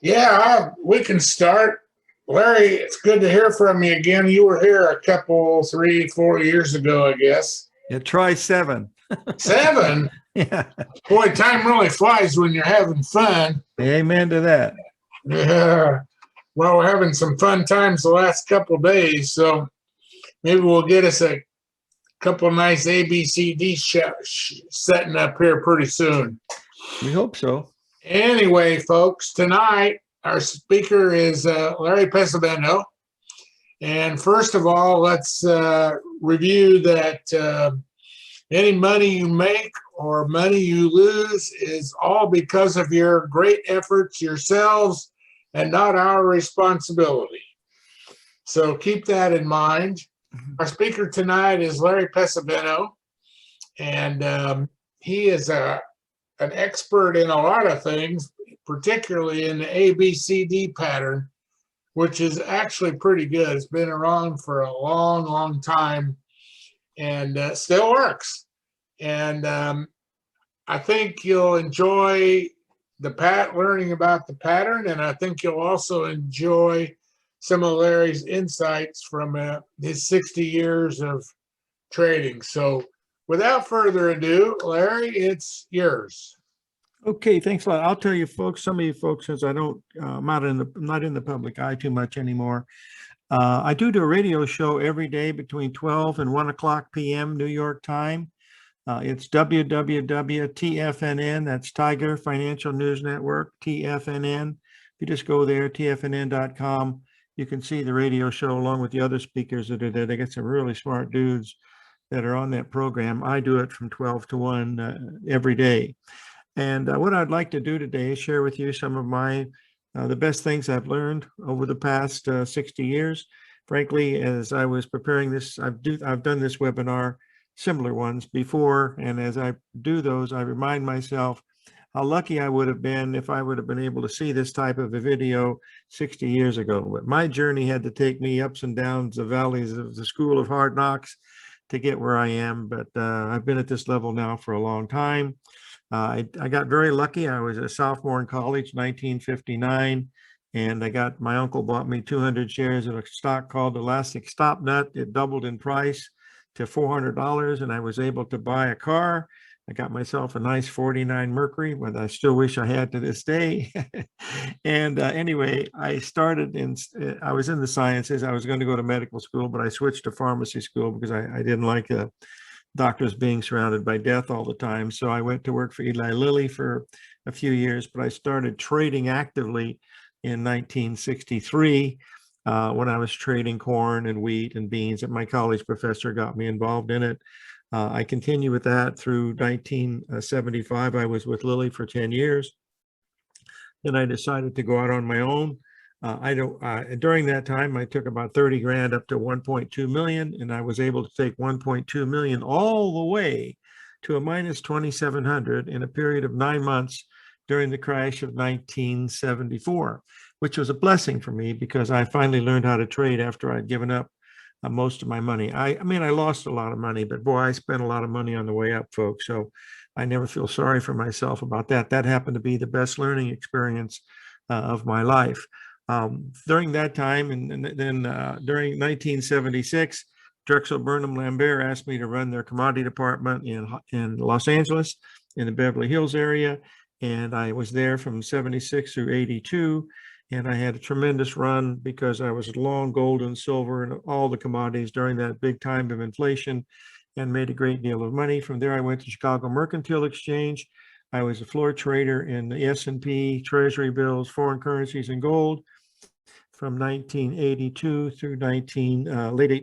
Yeah, we can start. Larry, it's good to hear from you again. You were here a couple, 3, 4 years ago, I guess. Yeah, try 7. 7? Yeah. Boy, time really flies when you're having fun. Amen to that. Yeah. Well, we're having some fun times the last couple days, so maybe we'll get us a couple nice ABCD setting up here pretty soon. We hope so. Anyway, folks, tonight our speaker is Larry Pesavento. And first of all, let's review that any money you make or money you lose is all because of your great efforts yourselves and not our responsibility. So keep that in mind. Our speaker tonight is Larry Pesavento, and he is an expert in a lot of things, particularly in the ABCD pattern, which is actually pretty good. It's been around for a long, long time and still works. And I think you'll enjoy learning about the pattern, and I think you'll also enjoy some of Larry's insights from his 60 years of trading. So without further ado, Larry, it's yours. Okay, thanks a lot. I'll tell you folks, some of you folks, since I'm not in the public eye too much anymore. I do a radio show every day between 12 and 1 o'clock p.m. New York time. It's WWW.TFNN. That's Tiger Financial News Network, TFNN. If you just go there, tfnn.com, you can see the radio show along with the other speakers that are there. They got some really smart dudes that are on that program. I do it from 12 to 1 every day. And what I'd like to do today is share with you some of the best things I've learned over the past 60 years. Frankly, as I was preparing this, I've done this webinar, similar ones before, and as I do those, I remind myself how lucky I would have been if I would have been able to see this type of a video 60 years ago. But my journey had to take me ups and downs, the valleys of the school of hard knocks to get where I am. But I've been at this level now for a long time. I got very lucky. I was a sophomore in college, 1959, and my uncle bought me 200 shares of a stock called Elastic Stop Nut. It doubled in price to $400, and I was able to buy a car. I got myself a nice 49 Mercury, but I still wish I had to this day. And anyway, I was in the sciences. I was going to go to medical school, but I switched to pharmacy school because I didn't like doctors being surrounded by death all the time. So I went to work for Eli Lilly for a few years, but I started trading actively in 1963 when I was trading corn and wheat and beans, and my college professor got me involved in it. I continued with that through 1975. I was with Lilly for 10 years. Then I decided to go out on my own. During that time, I took about 30 grand up to 1.2 million, and I was able to take 1.2 million all the way to a minus 2,700 in a period of 9 months during the crash of 1974, which was a blessing for me because I finally learned how to trade after I'd given up most of my money. I mean, I lost a lot of money, but boy, I spent a lot of money on the way up, folks. So I never feel sorry for myself about that. That happened to be the best learning experience of my life. During that time, and then during 1976, Drexel Burnham Lambert asked me to run their commodity department in Los Angeles, in the Beverly Hills area. And I was there from 76 through 82. And I had a tremendous run because I was long gold and silver and all the commodities during that big time of inflation and made a great deal of money. From there, I went to Chicago Mercantile Exchange. I was a floor trader in the S&P, Treasury bills, foreign currencies, and gold from 1982 through late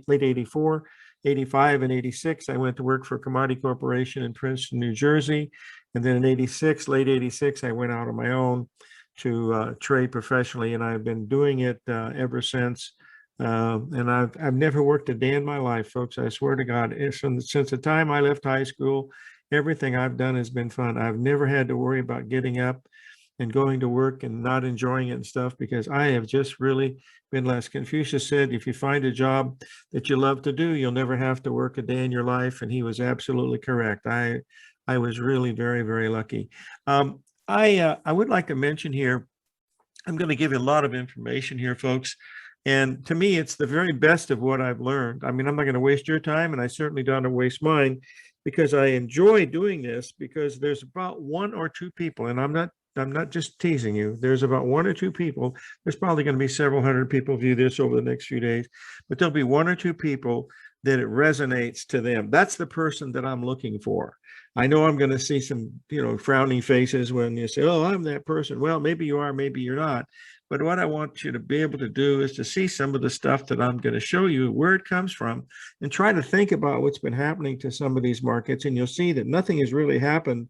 84, 85, and 86. I went to work for Commodity Corporation in Princeton, New Jersey. And then in late 86, I went out on my own to trade professionally, and I've been doing it ever since. And I've never worked a day in my life, folks. I swear to God, since the time I left high school, everything I've done has been fun. I've never had to worry about getting up and going to work and not enjoying it and stuff, because I have just really been blessed. Confucius said, if you find a job that you love to do, you'll never have to work a day in your life. And he was absolutely correct. I was really very, very lucky. I would like to mention here I'm going to give you a lot of information here, folks. And to me, it's the very best of what I've learned. I mean, I'm not going to waste your time, and I certainly don't want to waste mine, because I enjoy doing this, because there's about one or two people, and I'm not just teasing you. There's about one or two people. There's probably going to be several hundred people view this over the next few days, but there'll be one or two people that it resonates to them. That's the person that I'm looking for. I know I'm going to see some, frowning faces when you say, "Oh, I'm that person." Well, maybe you are, maybe you're not. But what I want you to be able to do is to see some of the stuff that I'm going to show you, where it comes from, and try to think about what's been happening to some of these markets. And you'll see that nothing has really happened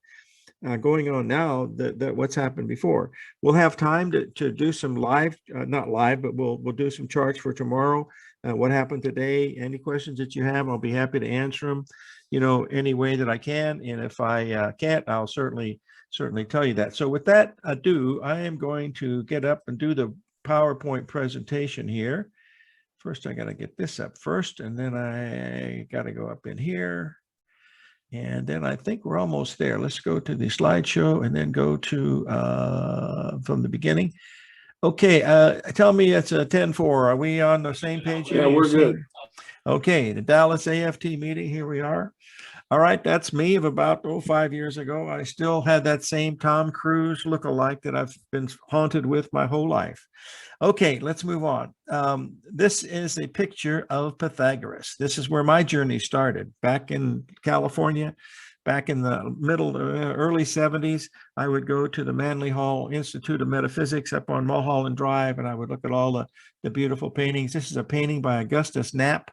going on now that what's happened before. We'll have time to do some live, not live, but we'll do some charts for tomorrow. What happened today? Any questions that you have, I'll be happy to answer them, any way that I can. And if I can't, I'll certainly tell you that. So with that ado, I am going to get up and do the PowerPoint presentation here. First, I got to get this up first, and then I got to go up in here. And then I think we're almost there. Let's go to the slideshow and then go to from the beginning. Okay, tell me it's a 10-4. Are we on the same page here? Yeah, we're good. Okay, the Dallas AFT meeting, here we are. All right, that's me of about 5 years ago. I still had that same Tom Cruise look-alike that I've been haunted with my whole life. Okay, let's move on. This is a picture of Pythagoras. This is where my journey started back in California. Back in the early 70s, I would go to the Manly Hall Institute of Metaphysics up on Mulholland Drive, and I would look at all the beautiful paintings. This is a painting by Augustus Knapp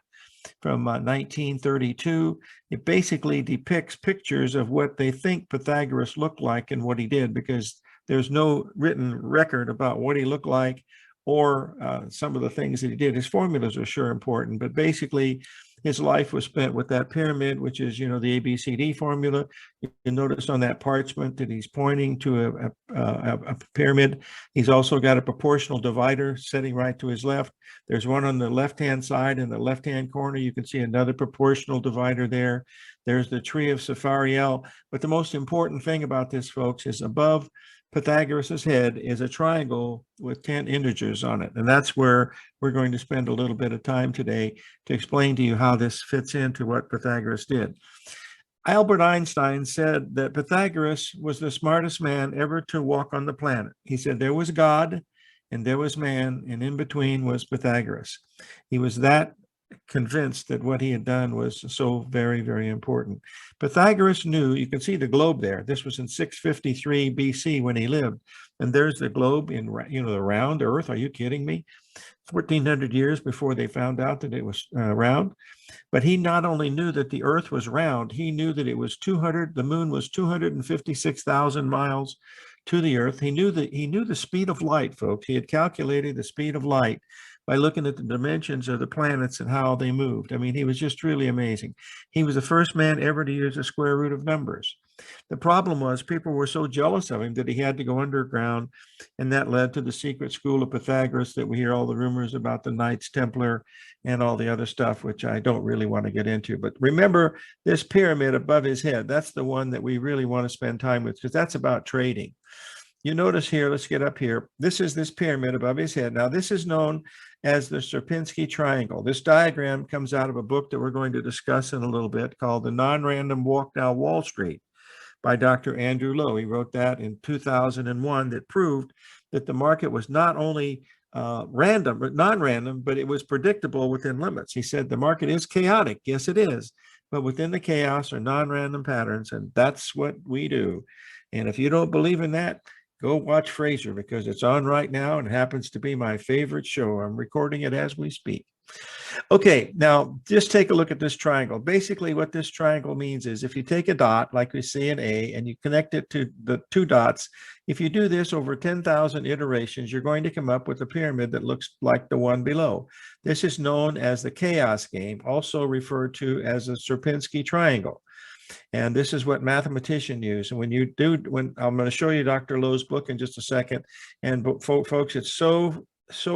from 1932. It basically depicts pictures of what they think Pythagoras looked like and what he did, because there's no written record about what he looked like or some of the things that he did. His formulas are sure important, but basically his life was spent with that pyramid, which is, the ABCD formula. You notice on that parchment that he's pointing to a pyramid. He's also got a proportional divider sitting right to his left. There's one on the left-hand side in the left-hand corner. You can see another proportional divider there. There's the tree of Safariel. But the most important thing about this, folks, is above Pythagoras's head is a triangle with 10 integers on it. And that's where we're going to spend a little bit of time today to explain to you how this fits into what Pythagoras did. Albert Einstein said that Pythagoras was the smartest man ever to walk on the planet. He said there was God and there was man, and in between was Pythagoras. He was that convinced that what he had done was so very, very important. Pythagoras knew, you can see the globe there. This was in 653 BC when he lived. And there's the globe in, the round earth. Are you kidding me? 1400 years before they found out that it was round. But he not only knew that the earth was round, he knew that it was the moon was 256,000 miles to the earth. He knew the speed of light, folks. He had calculated the speed of light by looking at the dimensions of the planets and how they moved. I mean, he was just really amazing. He was the first man ever to use the square root of numbers. The problem was people were so jealous of him that he had to go underground, and that led to the secret school of Pythagoras that we hear all the rumors about, the Knights Templar and all the other stuff, which I don't really want to get into. But remember this pyramid above his head. That's the one that we really want to spend time with, because that's about trading. You notice here, let's get up here. This is this pyramid above his head. Now, this is known as the Sierpinski triangle. This diagram comes out of a book that we're going to discuss in a little bit called The Non-Random Walk Down Wall Street by Dr. Andrew Lowe. He wrote that in 2001, that proved that the market was not only non-random, but it was predictable within limits. He said the market is chaotic. Yes, it is. But within the chaos are non-random patterns, and that's what we do. And if you don't believe in that, go watch Frasier, because it's on right now and it happens to be my favorite show. I'm recording it as we speak. Okay, now just take a look at this triangle. Basically, what this triangle means is if you take a dot like we see in A and you connect it to the two dots, if you do this over 10,000 iterations, you're going to come up with a pyramid that looks like the one below. This is known as the chaos game, also referred to as a Sierpinski triangle. And this is what mathematicians use. And when I'm going to show you Dr. Lowe's book in just a second. And folks, it's so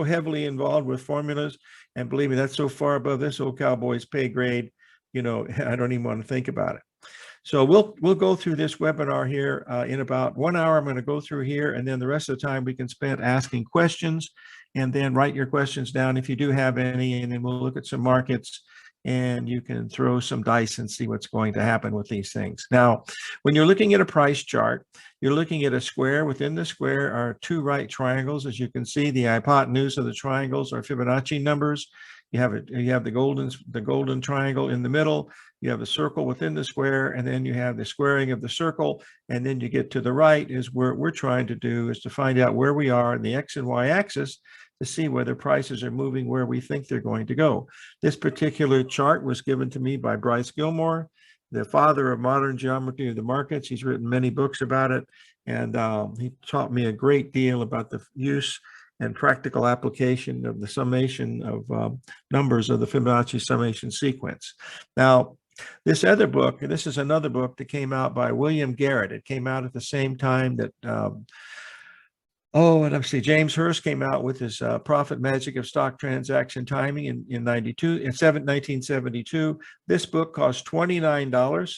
heavily involved with formulas. And believe me, that's so far above this old cowboy's pay grade, I don't even want to think about it. So we'll go through this webinar here in about 1 hour. I'm going to go through here, and then the rest of the time we can spend asking questions, and then write your questions down if you do have any, and then we'll look at some markets, and you can throw some dice and see what's going to happen with these things. Now, when you're looking at a price chart, you're looking at a square. Within the square are two right triangles. As you can see, the hypotenuse of the triangles are Fibonacci numbers. You have the golden triangle in the middle. You have a circle within the square, and then you have the squaring of the circle, and then you get to the right is where we're trying to do is to find out where we are in the X and Y axis to see whether prices are moving where we think they're going to go. This particular chart was given to me by Bryce Gilmore, the father of modern geometry of the markets. He's written many books about it, and he taught me a great deal about the use and practical application of the summation of numbers of the Fibonacci summation sequence. Now, this other book, and this is another book that came out by William Garrett. It came out at the same time that, James Hurst came out with his Profit Magic of Stock Transaction Timing in 1972. This book cost $29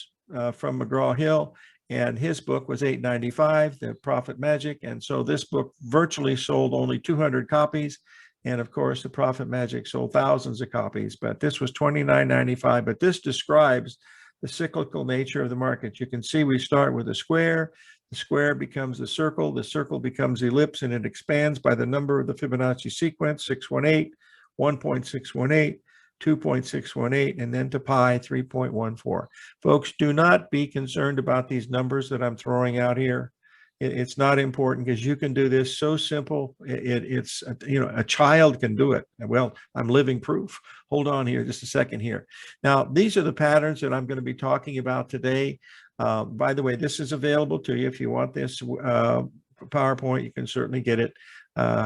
from McGraw-Hill, and his book was $8.95, The Profit Magic. And so this book virtually sold only 200 copies. And of course, The Profit Magic sold thousands of copies, but this was $29.95. But this describes the cyclical nature of the market. You can see we start with a square. The square becomes a circle becomes ellipse, and it expands by the number of the Fibonacci sequence, 618, 1.618, 2.618, and then to pi 3.14. Folks, do not be concerned about these numbers that I'm throwing out here. It's not important because you can do this so simple. It's a child can do it. Well, I'm living proof. Hold on here just a second here. Now, these are the patterns that I'm going to be talking about today. By the way, this is available to you. If you want this PowerPoint, you can certainly get it.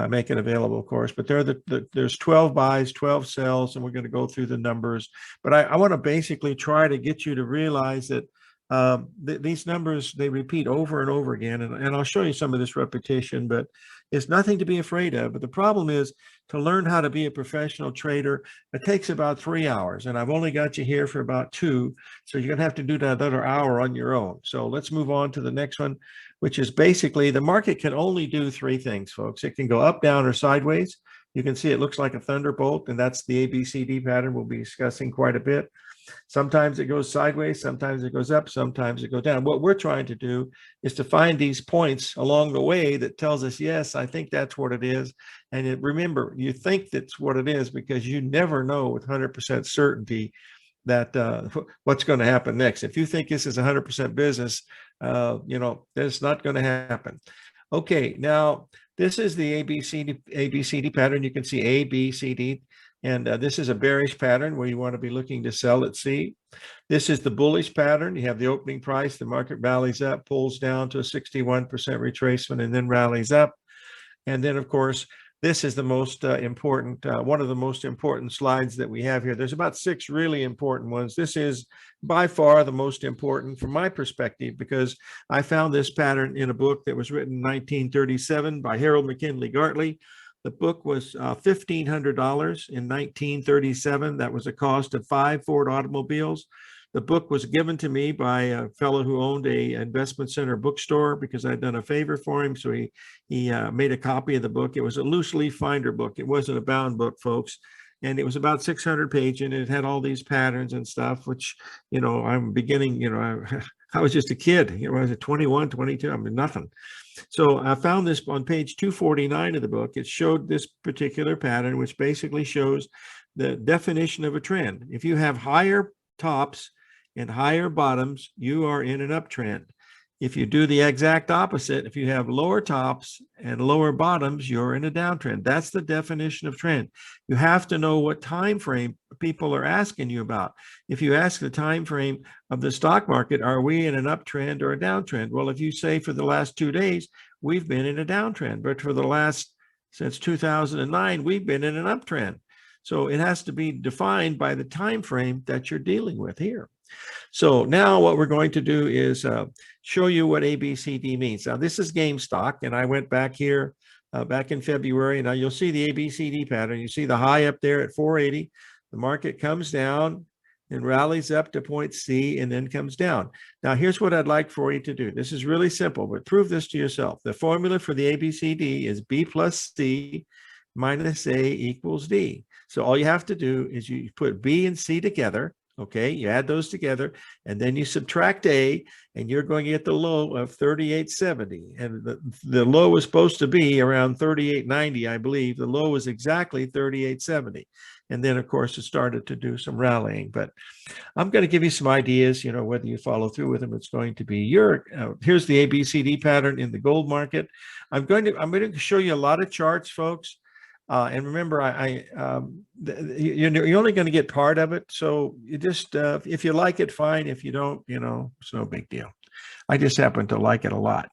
Make it available, of course, but there's 12 buys, 12 sells, and we're going to go through the numbers. But I want to basically try to get you to realize that these numbers, they repeat over and over again, and I'll show you some of this repetition, but it's nothing to be afraid of. But the problem is to learn how to be a professional trader, it takes about 3 hours, and I've only got you here for about 2, so you're going to have to do that another hour on your own. So let's move on to the next one, which is basically the market can only do 3 things, folks. It can go up, down, or sideways. You can see it looks like a thunderbolt, and that's the ABCD pattern we'll be discussing quite a bit. Sometimes it goes sideways, sometimes it goes up, sometimes it goes down. What we're trying to do is to find these points along the way that tells us, yes, I think that's what it is. And remember, you think that's what it is because you never know with 100% certainty that what's going to happen next. If you think this is 100% business, that's not going to happen. Okay, now this is the ABCD pattern. You can see A, B, C, D. And this is a bearish pattern where you want to be looking to sell at C. This is the bullish pattern. You have the opening price, the market rallies up, pulls down to a 61% retracement, and then rallies up. And then, of course, this is the most important, one of the most important slides that we have here. There's about 6 really important ones. This is by far the most important from my perspective because I found this pattern in a book that was written in 1937 by Harold McKinley Gartley. The book was $1,500 in 1937. That was a cost of 5 Ford automobiles. The book was given to me by a fellow who owned a investment center bookstore because I'd done a favor for him. So he made a copy of the book. It was a loose leaf finder book. It wasn't a bound book, folks. And it was about 600 pages, and it had all these patterns and stuff, which, I'm beginning, I was just a kid. I was 21, 22, I mean, nothing. So I found this on page 249 of the book. It showed this particular pattern, which basically shows the definition of a trend. If you have higher tops and higher bottoms, you are in an uptrend. If you do the exact opposite, if you have lower tops and lower bottoms, you're in a downtrend. That's the definition of trend. You have to know what time frame people are asking you about. If you ask the time frame of the stock market, are we in an uptrend or a downtrend? Well, if you say for the last 2 days, we've been in a downtrend, but for the last, since 2009, we've been in an uptrend. So it has to be defined by the time frame that you're dealing with here. So now what we're going to do is show you what ABCD means. Now this is GameStop, and I went back here back in February. Now you'll see the ABCD pattern. You see the high up there at 480. The market comes down, and rallies up to point C and then comes down. Now, here's what I'd like for you to do. This is really simple, but prove this to yourself. The formula for the ABCD is B plus C minus A equals D. So all you have to do is you put B and C together. Okay, you add those together, and then you subtract A, and you're going to get the low of 38.70. And the low is supposed to be around 38.90, I believe. The low is exactly 38.70. And then, of course, it started to do some rallying. But I'm going to give you some ideas, whether you follow through with them, it's going to be your, here's the ABCD pattern in the gold market. I'm going to show you a lot of charts, folks. And remember, you're only going to get part of it. So you just, if you like it, fine. If you don't, it's no big deal. I just happen to like it a lot.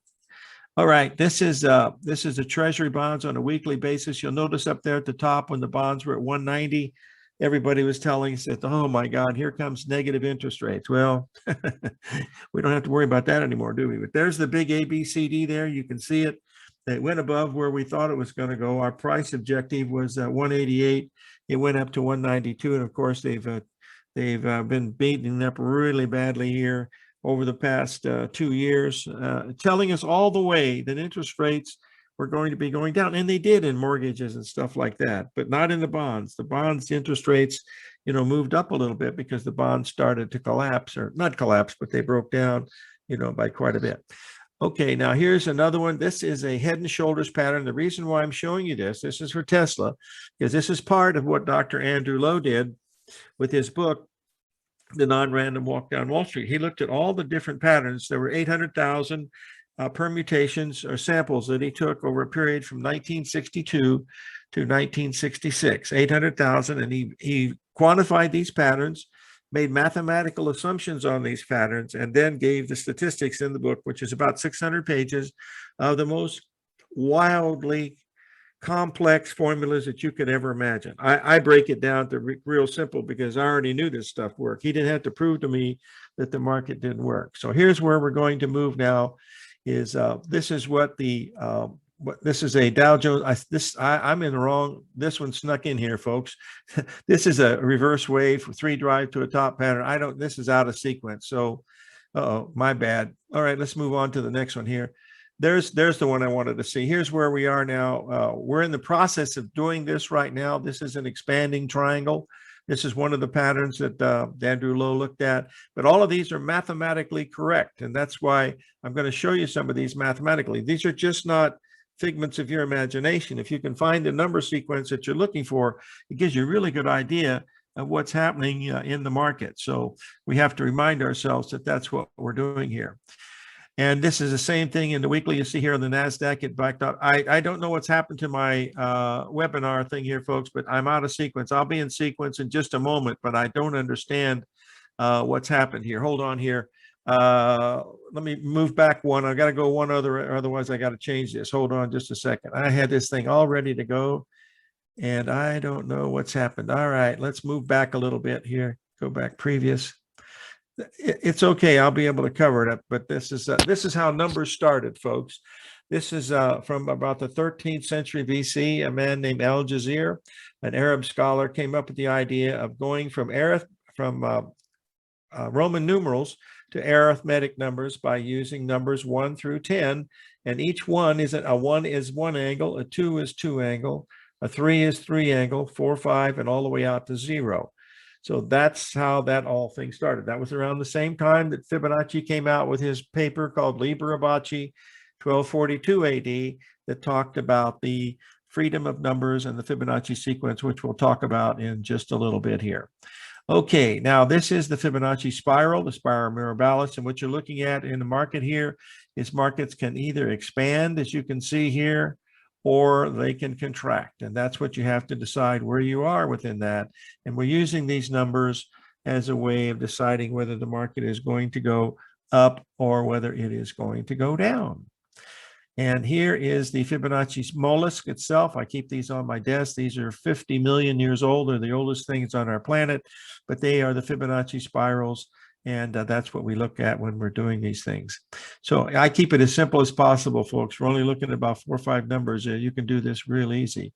All right, this is the Treasury bonds on a weekly basis. You'll notice up there at the top when the bonds were at 190, everybody was telling us that, oh my God, here comes negative interest rates. Well, we don't have to worry about that anymore, do we? But there's the big ABCD there. You can see it. It went above where we thought it was going to go. Our price objective was 188. It went up to 192, and of course they've been beaten up really badly here over the past 2 years, telling us all the way that interest rates were going to be going down, and they did in mortgages and stuff like that, but not in the bonds. The bonds interest rates, moved up a little bit because the bonds started to collapse, or not collapse, but they broke down, by quite a bit. Okay, now here's another one. This is a head and shoulders pattern. The reason why I'm showing you this is for Tesla, because this is part of what Dr. Andrew Lo did with his book, The Non-Random Walk Down Wall Street. He looked at all the different patterns. There were 800,000 permutations or samples that he took over a period from 1962 to 1966, 800,000, and he quantified these patterns, made mathematical assumptions on these patterns, and then gave the statistics in the book, which is about 600 pages of the most wildly complex formulas that you could ever imagine. I break it down to real simple because I already knew this stuff worked. He didn't have to prove to me that the market didn't work. So here's where we're going to move now. Is this is what the this is a Dow Jones. I'm in the wrong. This one snuck in here, folks. This is a reverse wave for 3 drive to a top pattern. This is out of sequence. So, my bad. All right, let's move on to the next one here. There's the one I wanted to see. Here's where we are now. We're in the process of doing this right now. This is an expanding triangle. This is one of the patterns that Andrew Lo looked at, but all of these are mathematically correct. And that's why I'm going to show you some of these mathematically. These are just not figments of your imagination. If you can find the number sequence that you're looking for, it gives you a really good idea of what's happening in the market. So we have to remind ourselves that that's what we're doing here. And this is the same thing in the weekly. You see here on the NASDAQ, it backed up. I don't know what's happened to my webinar thing here, folks, but I'm out of sequence. I'll be in sequence in just a moment, but I don't understand what's happened here. Hold on here. Let me move back one. I got to go one otherwise I got to change this. Hold on just a second. I had this thing all ready to go, and I don't know what's happened. All right, let's move back a little bit here. Go back previous. It's okay. I'll be able to cover it up, but this is how numbers started, folks. This is from about the 13th century BC. A man named Al Jazeera, an Arab scholar, came up with the idea of going from Roman numerals to arithmetic numbers by using numbers 1 through 10, and each one is a 1 is 1 angle, a 2 is 2 angle, a 3 is 3 angle, 4, 5, and all the way out to 0. So that's how that all thing started. That was around the same time that Fibonacci came out with his paper called Liber Abaci, 1242 AD, that talked about the freedom of numbers and the Fibonacci sequence, which we'll talk about in just a little bit here. Okay, now this is the Fibonacci spiral, the spiral mirabilis, and what you're looking at in the market here is markets can either expand, as you can see here, or they can contract. And that's what you have to decide where you are within that. And we're using these numbers as a way of deciding whether the market is going to go up or whether it is going to go down. And here is the Fibonacci mollusk itself. I keep these on my desk. These are 50 million years old. They're the oldest things on our planet, but they are the Fibonacci spirals. And that's what we look at when we're doing these things. So I keep it as simple as possible, folks. We're only looking at about 4 or 5 numbers. You can do this real easy.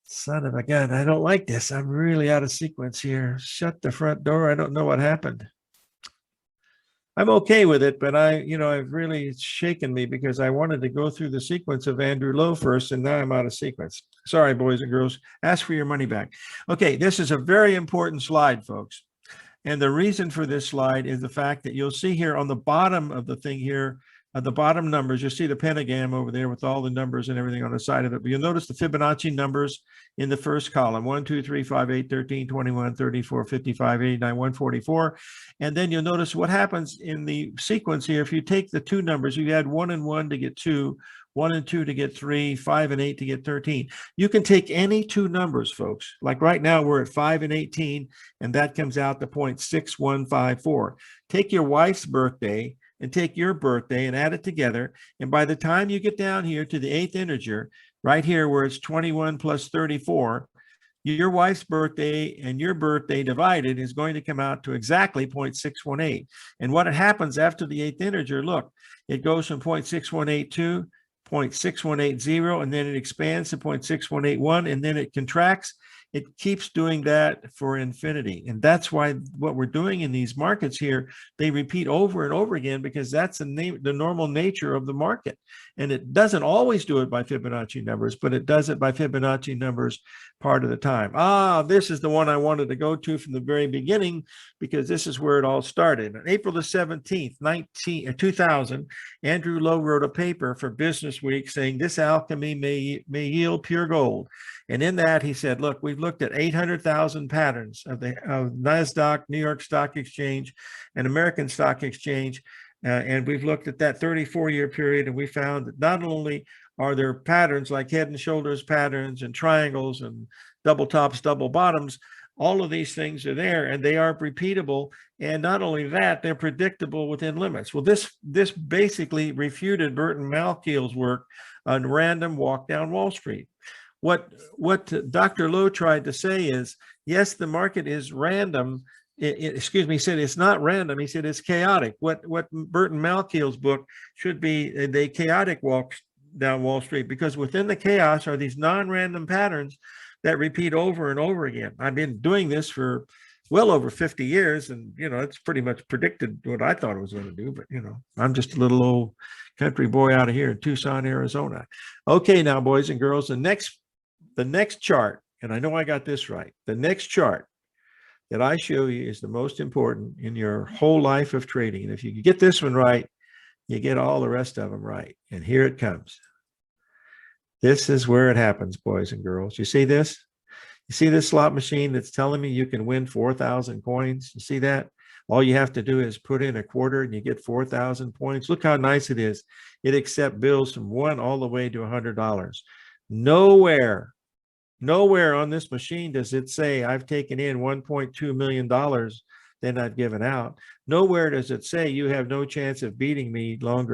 Son of a gun. I don't like this. I'm really out of sequence here. Shut the front door. I don't know what happened. I'm okay with it, but I've really shaken me because I wanted to go through the sequence of Andrew Lowe first, and now I'm out of sequence. Sorry, boys and girls. Ask for your money back. Okay, this is a very important slide, folks. And the reason for this slide is the fact that you'll see here on the bottom of the thing here, the bottom numbers, you'll see the pentagram over there with all the numbers and everything on the side of it. But you'll notice the Fibonacci numbers in the first column, 1, 2, 3, 5, 8, 13, 21, 34, 55, 89, 144. And then you'll notice what happens in the sequence here. If you take the two numbers, you add 1 and 1 to get 2, 1 and 2 to get 3, 5 and 8 to get 13. You can take any two numbers, folks. Like right now, we're at 5 and 18, and that comes out to 0.6154. Take your wife's birthday and take your birthday and add it together. And by the time you get down here to the eighth integer, right here where it's 21 plus 34, your wife's birthday and your birthday divided is going to come out to exactly 0.618. And what happens after the eighth integer, look, it goes from 0.6182, 0.6180, and then it expands to 0.6181, and then it contracts. It keeps doing that for infinity. And that's why what we're doing in these markets here, they repeat over and over again, because that's the normal nature of the market. And it doesn't always do it by Fibonacci numbers, but it does it by Fibonacci numbers part of the time. This is the one I wanted to go to from the very beginning, because this is where it all started. On April the 17th, 2000, Andrew Lowe wrote a paper for Business Week saying this alchemy may yield pure gold. And in that, he said, look, we've looked at 800,000 patterns of NASDAQ, New York Stock Exchange, and American Stock Exchange. And we've looked at that 34-year period, and we found that not only are there patterns like head and shoulders patterns and triangles and double tops, double bottoms, all of these things are there, and they are repeatable. And not only that, they're predictable within limits. Well, this basically refuted Burton Malkiel's work on random walk down Wall Street. What Dr. Lowe tried to say is, yes, the market is random. He said it's not random. He said it's chaotic. What Burton Malkiel's book should be the chaotic walk down Wall Street, because within the chaos are these non-random patterns that repeat over and over again. I've been doing this for well over 50 years, and it's pretty much predicted what I thought it was going to do. But I'm just a little old country boy out of here in Tucson, Arizona. Okay, now boys and girls, the next chart, and I know I got this right, the next chart that I show you is the most important in your whole life of trading. And if you get this one right, you get all the rest of them right. And here it comes. This is where it happens, boys and girls. You see this? You see this slot machine that's telling me you can win 4,000 coins? You see that? All you have to do is put in a quarter and you get 4,000 points. Look how nice it is. It accepts bills from $1 all the way to $100. Nowhere on this machine does it say I've taken in $1.2 million than I've given out. Nowhere does it say you have no chance of beating me long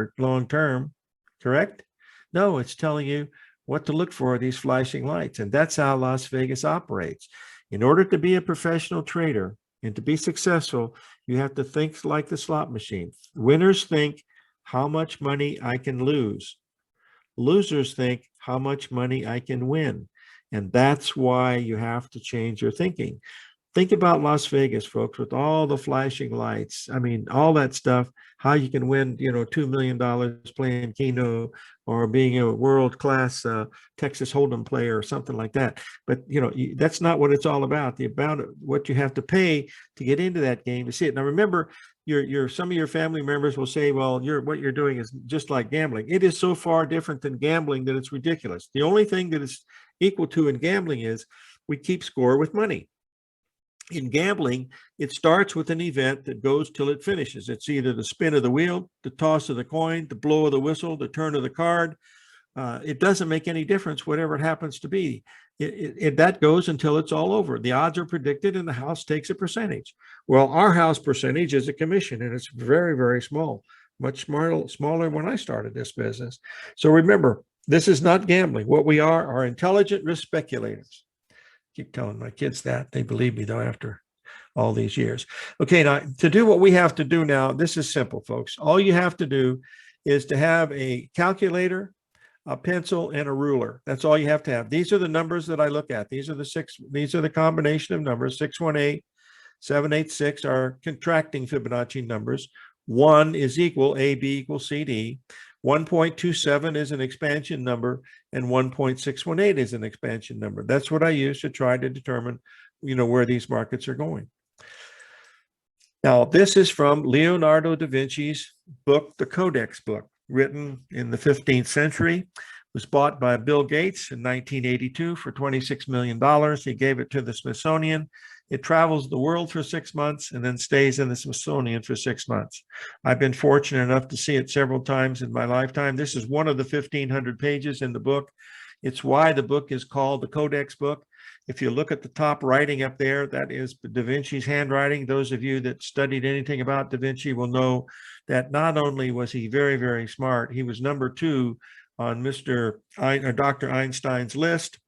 term, correct? No, it's telling you what to look for, these flashing lights. And that's how Las Vegas operates. In order to be a professional trader and to be successful, you have to think like the slot machine. Winners think, how much money I can lose. Losers think, how much money I can win. And that's why you have to change your thinking. Think about Las Vegas, folks, with all the flashing lights. I mean, all that stuff, how you can win, $2 million playing Keno or being a world-class Texas Hold'em player or something like that. But, that's not what it's all about. What you have to pay to get into that game to see it. Now, remember, some of your family members will say, well, what you're doing is just like gambling. It is so far different than gambling that it's ridiculous. The only thing that is equal to in gambling is we keep score with money. In gambling, it starts with an event that goes till it finishes. It's either the spin of the wheel, the toss of the coin, the blow of the whistle, the turn of the card. It doesn't make any difference, whatever it happens to be. That goes until it's all over. The odds are predicted and the house takes a percentage. Well, our house percentage is a commission, and it's very, very small, much smaller when I started this business. So remember, this is not gambling. What we are intelligent risk speculators. Keep telling my kids that. They believe me, though, after all these years. Okay, now, to do what we have to do now, this is simple, folks. All you have to do is to have a calculator, a pencil, and a ruler. That's all you have to have. These are the numbers that I look at. These are the combination of numbers. 618, 786 are contracting Fibonacci numbers. 1 is equal, AB equals CD. 1.27 is an expansion number, and 1.618 is an expansion number. That's what I use to try to determine, where these markets are going. Now, this is from Leonardo da Vinci's book, the Codex book, written in the 15th century, was bought by Bill Gates in 1982 for $26 million. He gave it to the Smithsonian. It travels the world for 6 months and then stays in the Smithsonian for 6 months. I've been fortunate enough to see it several times in my lifetime. This is one of the 1,500 pages in the book. It's why the book is called the Codex book. If you look at the top writing up there, that is Da Vinci's handwriting. Those of you that studied anything about Da Vinci will know that not only was he very, very smart, he was number 2 on Dr. Einstein's list.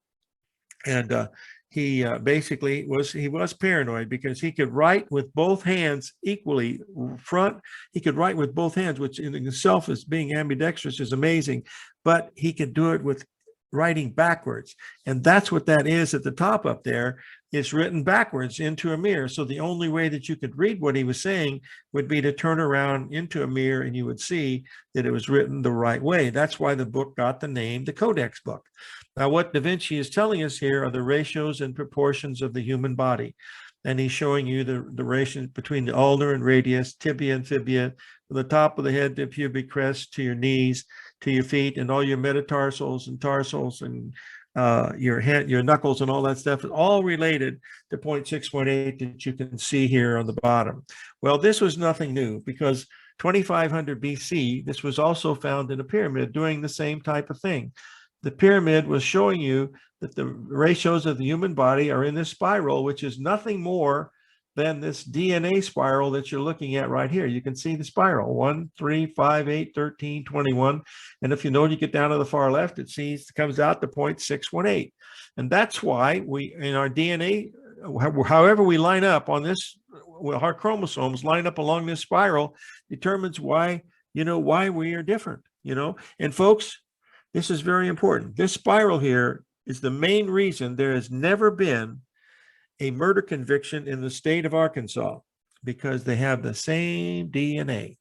And he basically was paranoid because he could write with both hands equally front. He could write with both hands, which in itself is being ambidextrous is amazing, but he could do it with writing backwards. And that's what that is at the top up there. It's written backwards into a mirror. So the only way that you could read what he was saying would be to turn around into a mirror and you would see that it was written the right way. That's why the book got the name, the Codex book. Now, what Da Vinci is telling us here are the ratios and proportions of the human body. And he's showing you the ratio between the ulnar and radius, tibia and fibia, from the top of the head to pubic crest to your knees, to your feet, and all your metatarsals and tarsals and your knuckles and all that stuff is all related to 0.618 that you can see here on the bottom. Well, this was nothing new because 2500 BC, this was also found in a pyramid doing the same type of thing. The pyramid was showing you that the ratios of the human body are in this spiral, which is nothing more than this DNA spiral that you're looking at right here. You can see the spiral 1, 3, 5, 8, 13, 21. And if you know, you get down to the far left, it comes out to 0.618. And that's why we, in our DNA, however we line up on this, our chromosomes line up along this spiral determines why, why we are different, And folks, this is very important. This spiral here is the main reason there has never been a murder conviction in the state of Arkansas, because they have the same DNA.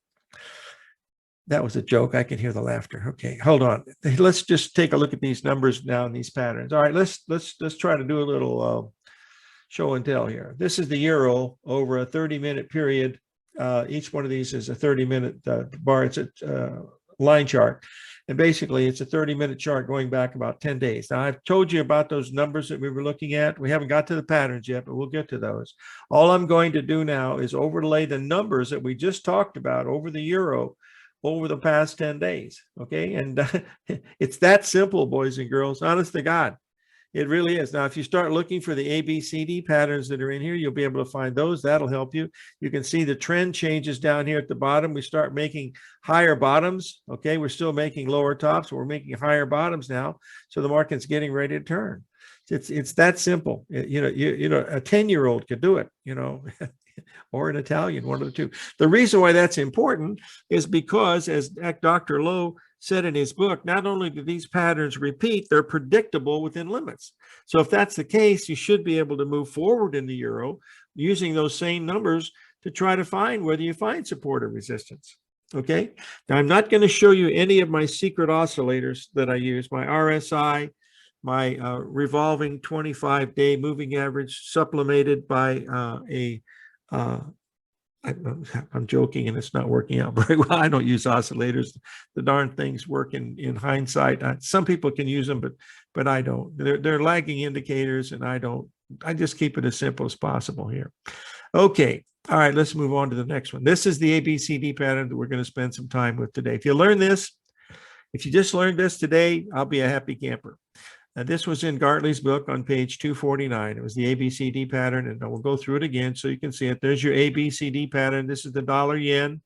That was a joke. I can hear the laughter. Okay, hold on. Let's just take a look at these numbers now and these patterns. All right, let's try to do a little show and tell here. This is the euro over a 30-minute period. Each one of these is a 30-minute bar. It's a line chart. And basically, it's a 30-minute chart going back about 10 days. Now, I've told you about those numbers that we were looking at. We haven't got to the patterns yet, but we'll get to those. All I'm going to do now is overlay the numbers that we just talked about over the euro over the past 10 days, okay? And it's that simple, boys and girls, honest to God. It really is. Now, if you start looking for the ABCD patterns that are in here, you'll be able to find those. That'll help you. You can see the trend changes down here at the bottom. We start making higher bottoms. Okay, we're still making lower tops, but we're making higher bottoms now. So the market's getting ready to turn. It's that simple. A 10-year-old could do it, or an Italian, one of the two. The reason why that's important is because, as Dr. Lowe said in his book, not only do these patterns repeat, they're predictable within limits. So if that's the case, you should be able to move forward in the euro using those same numbers to try to find whether you find support or resistance. Okay. Now, I'm not going to show you any of my secret oscillators that I use, my RSI, my revolving 25-day moving average supplemented by I'm joking and it's not working out very well. I don't use oscillators. The darn things work in hindsight. Some people can use them, but I don't. They're lagging indicators, and I don't. I just keep it as simple as possible here. Okay. All right, let's move on to the next one. This is the ABCD pattern that we're going to spend some time with today. If you just learned this today, I'll be a happy camper. And this was in Gartley's book on page 249. It was the ABCD pattern, and we'll go through it again so you can see it. There's your ABCD pattern. This is the dollar yen,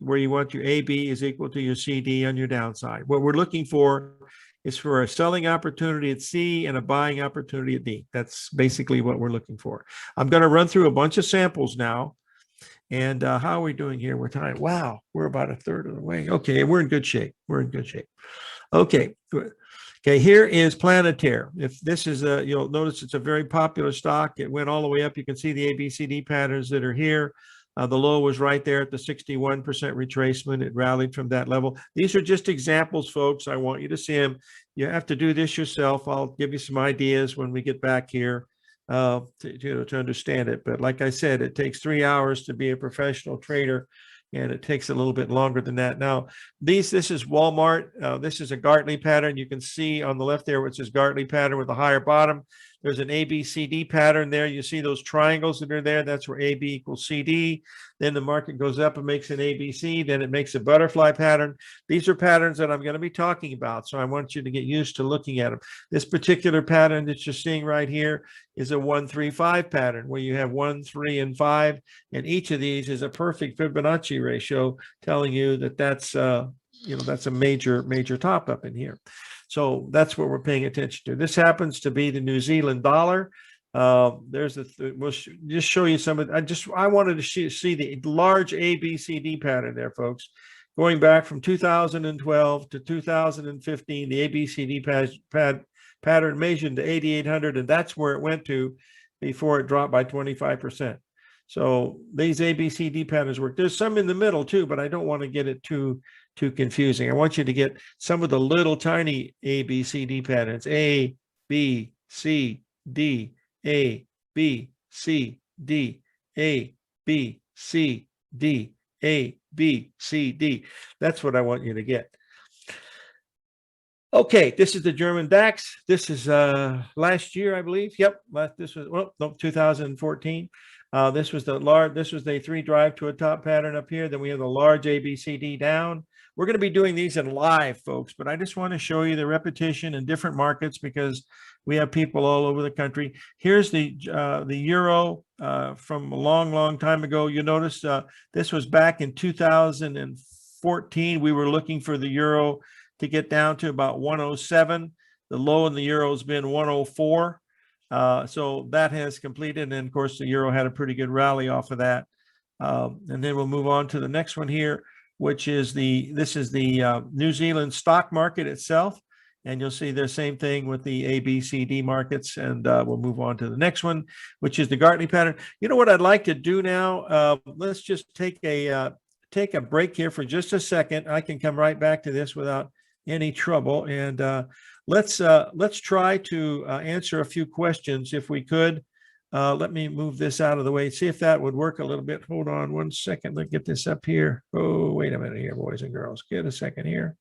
where you want your AB is equal to your CD on your downside. What we're looking for is for a selling opportunity at C and a buying opportunity at D. That's basically what we're looking for. I'm going to run through a bunch of samples now. And how are we doing here? We're time. Wow, we're about a third of the way. Okay, we're in good shape. We're in good shape. Okay. Okay, here is Planetaire. If this is you'll notice it's a very popular stock. It went all the way up. You can see the ABCD patterns that are here. The low was right there at the 61% retracement. It rallied from that level. These are just examples, folks. I want you to see them. You have to do this yourself. I'll give you some ideas when we get back here to understand it. But like I said, it takes 3 hours to be a professional trader, and it takes a little bit longer than that. Now, this is Walmart. This is a Gartley pattern. You can see on the left there, which is Gartley pattern with a higher bottom. There's an ABCD pattern there. You see those triangles that are there. That's where AB equals CD. Then the market goes up and makes an ABC. Then it makes a butterfly pattern. These are patterns that I'm going to be talking about. So I want you to get used to looking at them. This particular pattern that you're seeing right here is a 1, 3, 5 pattern where you have 1, 3, and 5. And each of these is a perfect Fibonacci ratio telling you that that's a major top up in here. So that's what we're paying attention to. This happens to be the New Zealand dollar. We'll just show you some of. I wanted to see the large ABCD pattern there, folks. Going back from 2012 to 2015, the ABCD pattern measured to 8,800, and that's where it went to before it dropped by 25%. So these ABCD patterns work. There's some in the middle too, but I don't want to get it too confusing. I want you to get some of the little tiny ABCD patterns. A, B, C, D, A, B, C, D, A, B, C, D, A, B, C, D. That's what I want you to get. Okay, this is the German DAX. This is last year, I believe. Yep, this was 2014. This was the 3 drive to a top pattern up here. Then we have the large ABCD down. We're going to be doing these in live, folks, but I just want to show you the repetition in different markets because we have people all over the country. Here's the euro from a long time ago. You notice this was back in 2014. We were looking for the euro to get down to about 107. The low in the euro has been 104. So that has completed. And of course, the euro had a pretty good rally off of that. And then we'll move on to the next one here, which is this is the New Zealand stock market itself. And you'll see the same thing with the ABCD markets. And we'll move on to the next one, which is the Gartley pattern. You know what I'd like to do now? Let's just take a break here for just a second. I can come right back to this without any trouble. And let's try to answer a few questions if we could. Let me move this out of the way, see if that would work a little bit. Hold on 1 second. Let's get this up here. Oh, wait a minute here, boys and girls. Get a second here.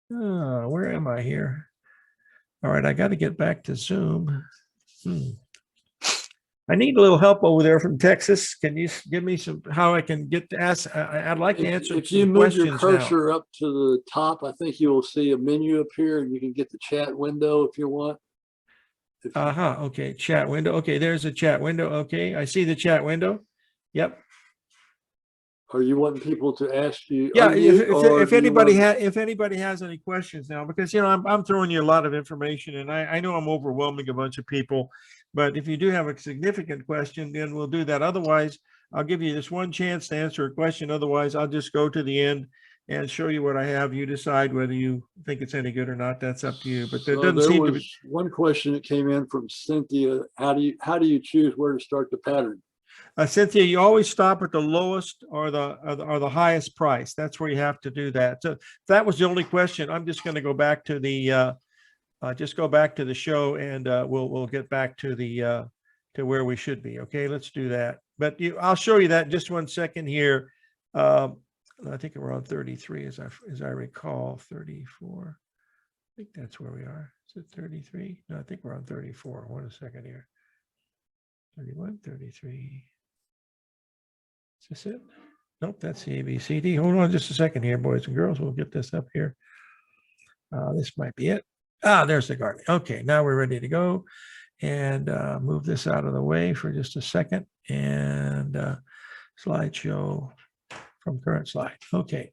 Where am I here? All right, I got to get back to Zoom. I need a little help over there from Texas. Can you give me how I can get to ask? I'd like to answer if you move your cursor up to the top, I think you will see a menu up here, and you can get the chat window if you want. Okay, chat window. Okay, there's a chat window. Okay, I see the chat window. Yep. Are you wanting people to ask you? Yeah, if anybody has any questions now, because I'm throwing you a lot of information, and I know I'm overwhelming a bunch of people, but if you do have a significant question, then we'll do that. Otherwise, I'll give you this one chance to answer a question. Otherwise, I'll just go to the end and show you what I have. You decide whether you think it's any good or not. That's up to you. But there doesn't seem to be one question that came in from Cynthia. How do you choose where to start the pattern? Cynthia, you always stop at the lowest or the highest price. That's where you have to do that. So if that was the only question, I'm just going to go back to the show, and we'll get back to to where we should be. Okay, let's do that. But I'll show you that in just 1 second here. I think we're on 33 as I recall. 34. I think that's where we are. Is it 33? No, I think we're on 34. 1 second here. 31, 33. Is this it? Nope, that's the ABCD. Hold on just a second here, boys and girls. We'll get this up here. This might be it. There's the Gartley. Okay, now we're ready to go. And move this out of the way for just a second. And slideshow from current slide. Okay.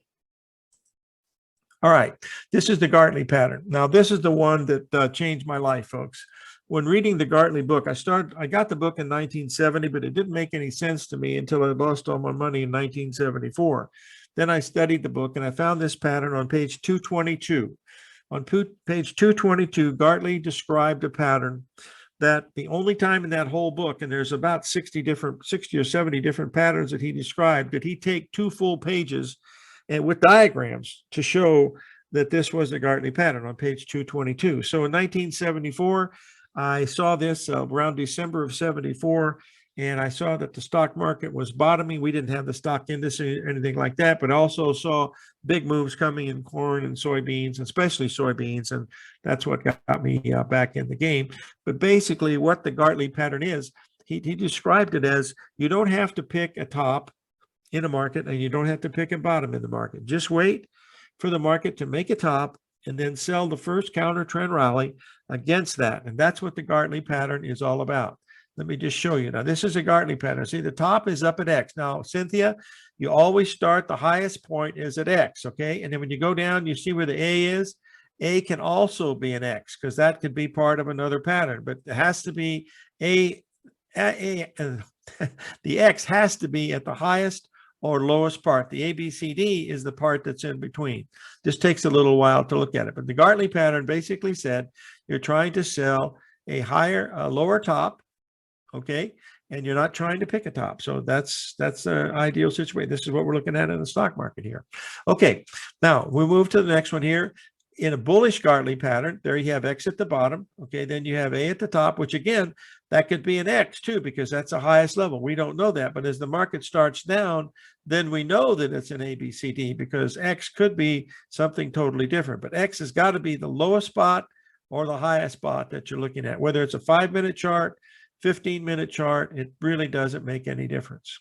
All right. This is the Gartley pattern. Now, this is the one that changed my life, folks. When reading the Gartley book, I got the book in 1970, but it didn't make any sense to me until I lost all my money in 1974. Then I studied the book and I found this pattern on page 222. On page 222, Gartley described a pattern that the only time in that whole book, and there's about 60 or 70 different patterns that he described, did he take 2 full pages and with diagrams to show that this was the Gartley pattern on page 222. So in 1974, I saw this around December of 74, and I saw that the stock market was bottoming. We didn't have the stock index or anything like that, but also saw big moves coming in corn and soybeans, especially soybeans, and that's what got me back in the game. But basically what the Gartley pattern is, he described it as you don't have to pick a top in a market and you don't have to pick a bottom in the market. Just wait for the market to make a top and then sell the first counter trend rally against that. And that's what the Gartley pattern is all about. Let me just show you. Now, this is a Gartley pattern. See, the top is up at X. Now, Cynthia, you always start the highest point is at X, okay? And then when you go down, you see where the A is. A can also be an X because that could be part of another pattern, but it has to be the X has to be at the highest or lowest part. The ABCD is the part that's in between. This takes a little while to look at it, but the Gartley pattern basically said you're trying to sell a lower top, okay, and you're not trying to pick a top. So that's the ideal situation. This is what we're looking at in the stock market here. Okay, now we move to the next one here. In a bullish Gartley pattern, there you have X at the bottom. Okay, then you have A at the top, which again, that could be an X too, because that's the highest level. We don't know that, but as the market starts down, then we know that it's an ABCD because X could be something totally different. But X has got to be the lowest spot or the highest spot that you're looking at. Whether it's a 5-minute chart, 15-minute chart, it really doesn't make any difference.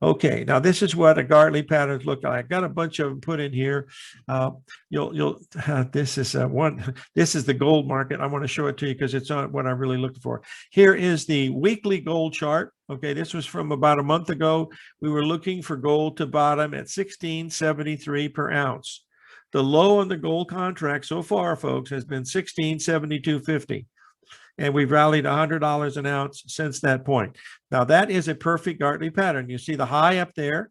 Okay, now this is what a Gartley patterns look like. I got a bunch of them put in here. This is the gold market. I want to show it to you because it's on what I'm really looking for. Here is the weekly gold chart. Okay, this was from about a month ago. We were looking for gold to bottom at 1673 per ounce. The low on the gold contract so far, folks, has been 1672.50. And we've rallied $100 an ounce since that point. Now, that is a perfect Gartley pattern. You see the high up there.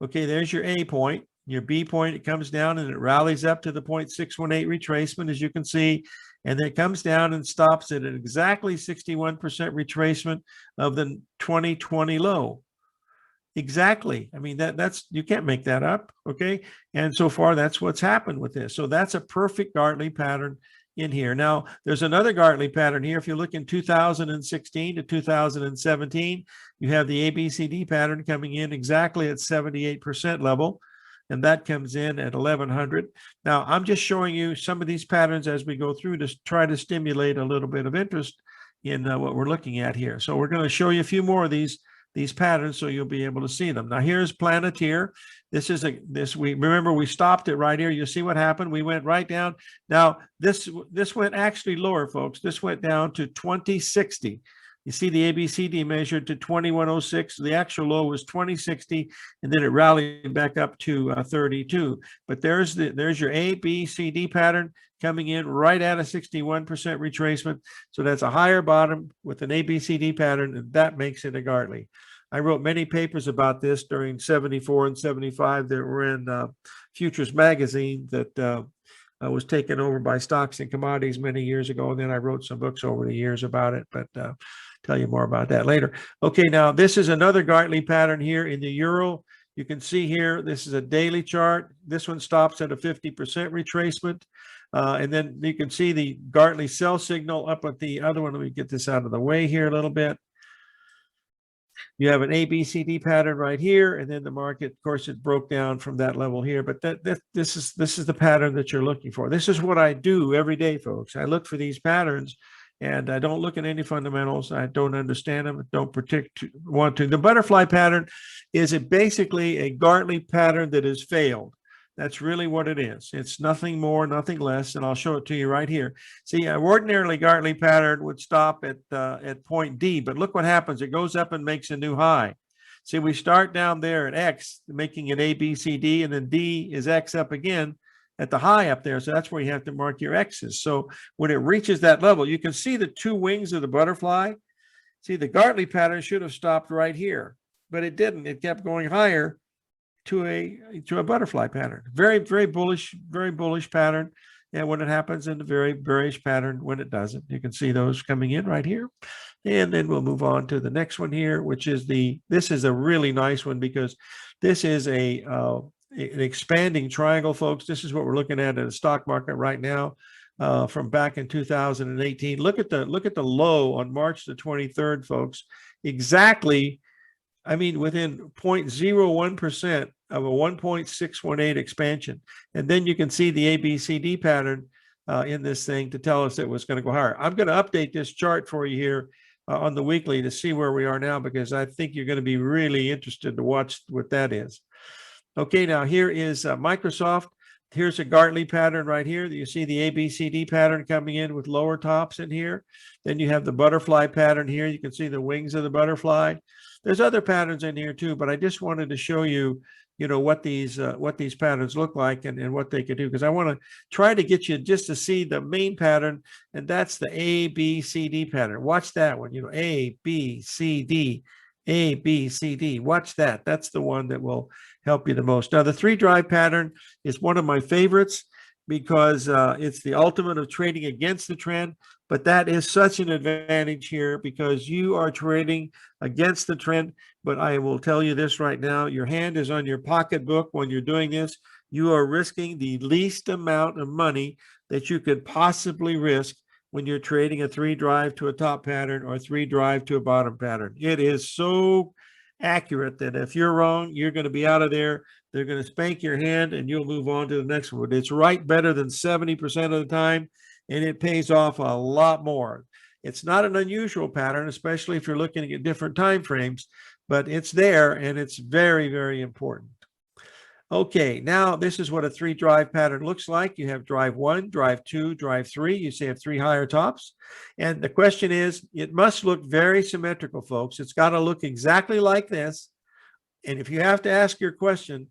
Okay, there's your A point. Your B point, it comes down and it rallies up to the 0.618 retracement, as you can see. And then it comes down and stops at exactly 61% retracement of the 2020 low. Exactly. I mean, that's you can't make that up. Okay. And so far, that's what's happened with this. So that's a perfect Gartley pattern in here. Now, there's another Gartley pattern here. If you look in 2016 to 2017, you have the ABCD pattern coming in exactly at 78% level, and that comes in at 1100. Now, I'm just showing you some of these patterns as we go through to try to stimulate a little bit of interest in what we're looking at here. So we're going to show you a few more of these patterns so you'll be able to see them. Now, here's Planeteer. We remember we stopped it right here. You see what happened? We went right down. Now, this went actually lower, folks. This went down to 2060. You see the ABCD measured to 2106. The actual low was 2060, and then it rallied back up to 32. But there's your ABCD pattern coming in right at a 61% retracement. So that's a higher bottom with an ABCD pattern, and that makes it a Gartley. I wrote many papers about this during 74 and 75 that were in Futures magazine that was taken over by Stocks and Commodities many years ago. And then I wrote some books over the years about it, but tell you more about that later. Okay, now this is another Gartley pattern here in the Euro. You can see here, this is a daily chart. This one stops at a 50% retracement. And then you can see the Gartley sell signal up at the other one. Let me get this out of the way here a little bit. You have an ABCD pattern right here, and then the market, of course, it broke down from that level here. But this is the pattern that you're looking for. This is what I do every day, folks. I look for these patterns, and I don't look at any fundamentals. I don't understand them. Don't want to. The butterfly pattern is basically a Gartley pattern that has failed. That's really what it is. It's nothing more, nothing less, and I'll show it to you right here. See, ordinarily Gartley pattern would stop at point D, but look what happens. It goes up and makes a new high. See, we start down there at X, making an A, B, C, D, and then D is X up again at the high up there. So that's where you have to mark your X's. So when it reaches that level, you can see the two wings of the butterfly. See, the Gartley pattern should have stopped right here, but it didn't. It kept going higher. to a butterfly pattern. Very, very bullish pattern. And when it happens, and a very bearish pattern when it doesn't. You can see those coming in right here. And then we'll move on to the next one here, which is this is a really nice one because this is an expanding triangle, folks. This is what we're looking at in the stock market right now. From back in 2018. Look at the low on March the 23rd, folks. Exactly, I mean, within 0.01% of a 1.618 expansion. And then you can see the ABCD pattern in this thing to tell us it was going to go higher. I'm going to update this chart for you here on the weekly to see where we are now, because I think you're going to be really interested to watch what that is. Okay, now here is Microsoft. Here's a Gartley pattern right here. You see the ABCD pattern coming in with lower tops in here. Then you have the butterfly pattern here. You can see the wings of the butterfly. There's other patterns in here too, but I just wanted to show you, what these patterns look like and what they could do, because I want to try to get you just to see the main pattern, and that's the ABCD pattern. Watch that one, A, B, C, D, A, B, C, D. Watch that. That's the one that will help you the most. Now, the 3-drive pattern is one of my favorites because it's the ultimate of trading against the trend, but that is such an advantage here because you are trading against the trend. But I will tell you this right now, your hand is on your pocketbook when you're doing this. You are risking the least amount of money that you could possibly risk when you're trading a 3-drive to a top pattern or 3-drive to a bottom pattern. It is so accurate that if you're wrong, you're going to be out of there. They're going to spank your hand and you'll move on to the next one. It's right better than 70% of the time, and it pays off a lot more. It's not an unusual pattern, especially if you're looking at different time frames, but it's there and it's very, very important. Okay, now this is what a 3-drive pattern looks like. You have drive 1, drive 2, drive 3. You see you have 3 higher tops. And the question is, it must look very symmetrical, folks. It's got to look exactly like this. And if you have to ask your question,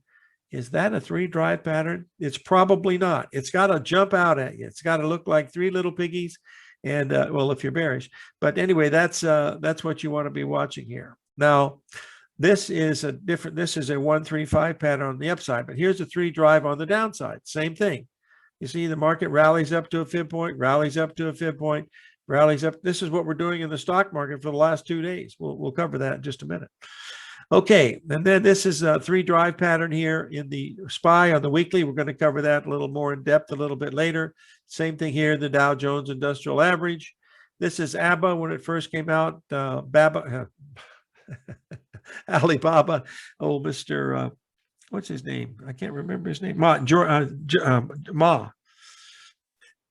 is that a 3-drive pattern? It's probably not. It's got to jump out at you. It's got to look like 3 little piggies. And well, if you're bearish. But anyway, that's what you want to be watching here. Now, this is a 1-3-5 pattern on the upside, but here's a 3-drive on the downside. Same thing. You see the market rallies up to a fib point, rallies up to a fib point, rallies up. This is what we're doing in the stock market for the last 2 days. We'll cover that in just a minute. Okay, and then this is a 3-drive pattern here in the SPY on the weekly. We're going to cover that a little more in depth a little bit later. Same thing here in the Dow Jones Industrial Average. This is ABBA when it first came out. Alibaba, Mr. What's his name? I can't remember his name. Ma.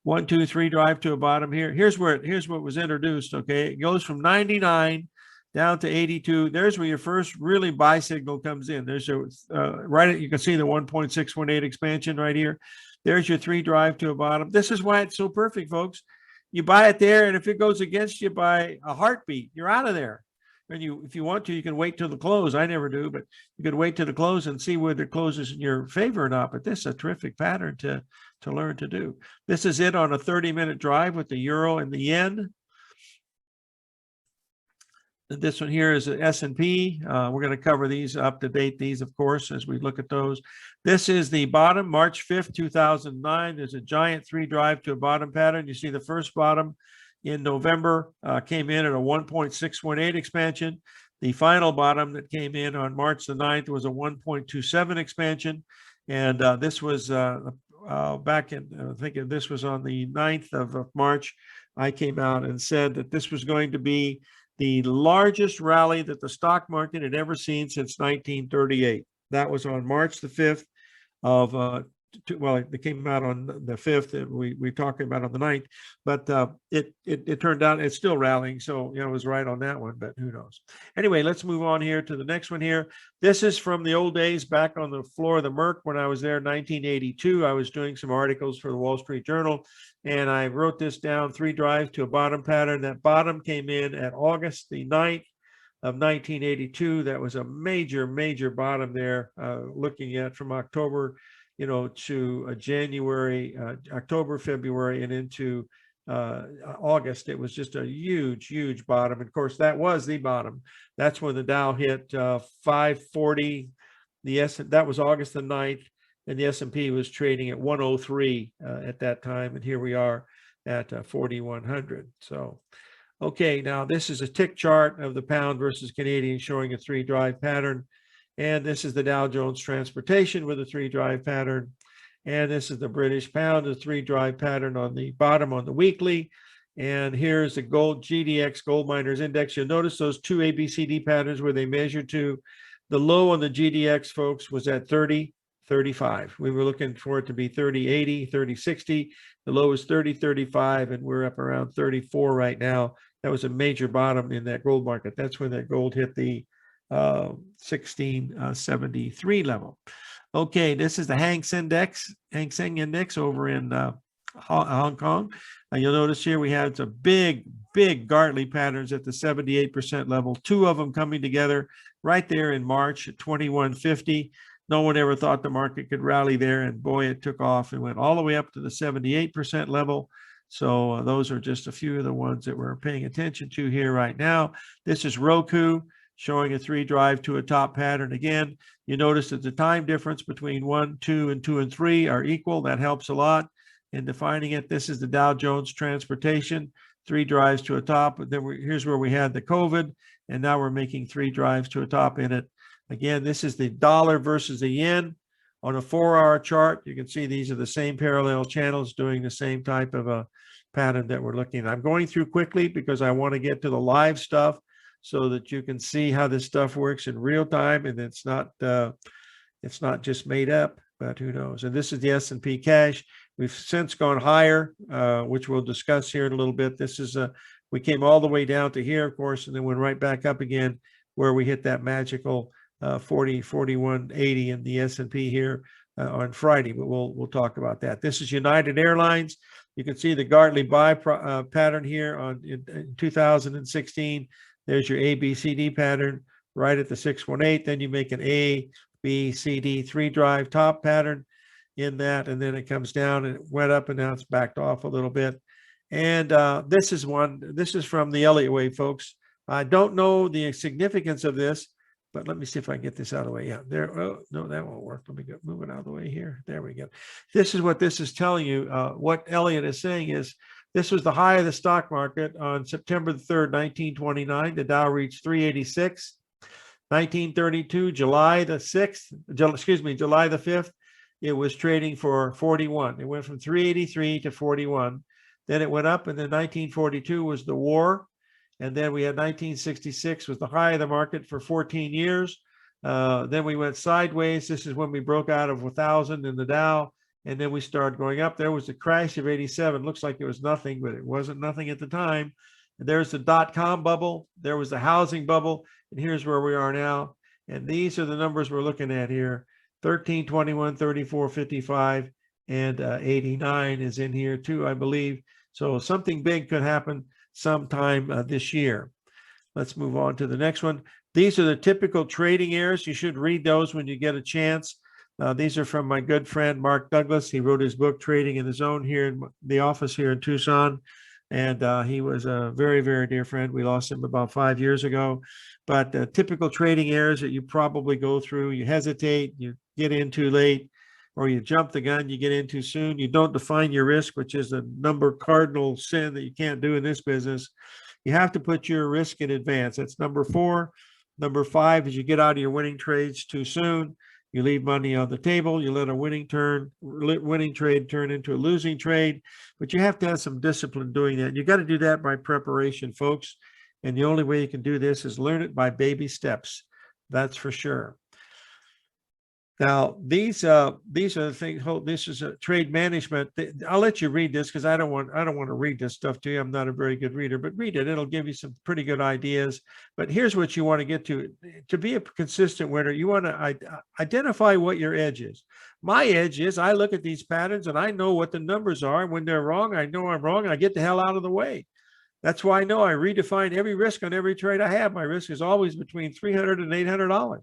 1, 2, 3 drive to a bottom here. Here's what was introduced. Okay, it goes from 99 down to 82. There's where your first really buy signal comes in. There's a right. You can see the 1.618 expansion right here. There's your 3 drive to a bottom. This is why it's so perfect, folks. You buy it there, and if it goes against you by a heartbeat, you're out of there. And if you want to, you can wait till the close. I never do, but you could wait till the close and see whether it closes in your favor or not. But this is a terrific pattern to learn to do. This is it on a 30-minute drive with the euro and the yen. This one here is an S&P. We're going to cover these up to date, these, of course, as we look at those. This is the bottom, March 5th, 2009. There's a giant 3-drive to a bottom pattern. You see the first bottom in November came in at a 1.618 expansion. The final bottom that came in on March the 9th was a 1.27 expansion. And this was back in, I think this was on the 9th of March. I came out and said that this was going to be the largest rally that the stock market had ever seen since 1938. That was on March the 5th of well, it came out on the 5th, and we talking about on the 9th, but it turned out it's still rallying. So, I was right on that one, but who knows? Anyway, let's move on here to the next one here. This is from the old days back on the floor of the Merc when I was there in 1982. I was doing some articles for the Wall Street Journal, and I wrote this down, 3 drives to a bottom pattern. That bottom came in at August the 9th of 1982. That was a major, major bottom there, looking at from October to January, October, February, and into August. It was just a huge, huge bottom. Of course, that was the bottom. That's when the Dow hit 540, That was August the 9th, and the S&P was trading at 103 at that time, and here we are at 4,100. So, okay, now this is a tick chart of the pound versus Canadian showing a 3-drive pattern, and this is the Dow Jones Transportation with a 3-drive pattern, and this is the British pound, a 3-drive pattern on the bottom on the weekly. And here's the gold GDX Gold Miners Index. You'll notice those two ABCD patterns where they measure to. The low on the GDX, folks, was at 30.35. We were looking for it to be 30.80, 30.60. The low is 30.35, and we're up around 34 right now. That was a major bottom in that gold market. That's when that gold hit the 1673 level. Okay, this is the Hang Seng Index over in Hong Kong. You'll notice here we had some big Gartley patterns at the 78% level, 2 of them coming together right there in March at 2150. No one ever thought the market could rally there, and boy, it took off and went all the way up to the 78% level. So those are just a few of the ones that we're paying attention to here right now. This is Roku showing a 3-drive to a top pattern. Again, you notice that the time difference between 1, 2, and 2 and 3 are equal. That helps a lot in defining it. This is the Dow Jones Transportation, 3 drives to a top. But then here's where we had the COVID, and now we're making 3 drives to a top in it. Again, this is the dollar versus the yen on a 4-hour chart. You can see these are the same parallel channels doing the same type of a pattern that we're looking at. I'm going through quickly because I want to get to the live stuff so that you can see how this stuff works in real time, and it's not just made up, but who knows. And this is the S&P cash. We've since gone higher, which we'll discuss here in a little bit. This is we came all the way down to here, of course, and then went right back up again where we hit that magical 41.80 in the S&P here on Friday, but we'll talk about that. This is United Airlines. You can see the Gartley buy pattern here in 2016. There's your ABCD pattern right at the 618. Then you make an A, B, C, D 3-drive top pattern in that, and then it comes down and it went up, and now it's backed off a little bit. And this is from the Elliott wave, folks. I don't know the significance of this, but let me see if I can get this out of the way. Yeah, there. Oh, no, that won't work. Let me move it out of the way here. There we go. This is what this is telling you. What Elliott is saying is this was the high of the stock market on September the 3rd, 1929. The Dow reached 386. 1932, July the 5th, it was trading for 41. It went from 383 to 41. Then it went up, and then 1942 was the war. And then we had 1966 was the high of the market for 14 years. Then we went sideways. This is when we broke out of 1,000 in the Dow, and then we started going up. There was the crash of 87. Looks like it was nothing, but it wasn't nothing at the time. And there's the dot-com bubble. There was the housing bubble. And here's where we are now. And these are the numbers we're looking at here. 13, 21, 34, 55, and 89 is in here too, I believe. So something big could happen sometime this year. Let's move on to the next one. These are the typical trading errors. You should read those when you get a chance. These are from my good friend, Mark Douglas. He wrote his book, Trading in the Zone, here in the office here in Tucson. And he was a very, very dear friend. We lost him about 5 years ago. But typical trading errors that you probably go through: you hesitate, you get in too late, or you jump the gun, you get in too soon. You don't define your risk, which is the number cardinal sin that you can't do in this business. You have to put your risk in advance. That's number 4. Number 5 is you get out of your winning trades too soon. You leave money on the table. You let a winning trade turn into a losing trade. But you have to have some discipline doing that. You got to do that by preparation, folks. And the only way you can do this is learn it by baby steps. That's for sure. Now, these are the things. This is a trade management. I'll let you read this because I don't want to read this stuff to you. I'm not a very good reader, but read it. It'll give you some pretty good ideas. But here's what you want to get to be a consistent winner. You want to identify what your edge is. My edge is I look at these patterns and I know what the numbers are. When they're wrong, I know I'm wrong, and I get the hell out of the way. That's why I know I redefine every risk on every trade I have. My risk is always between $300 and $800.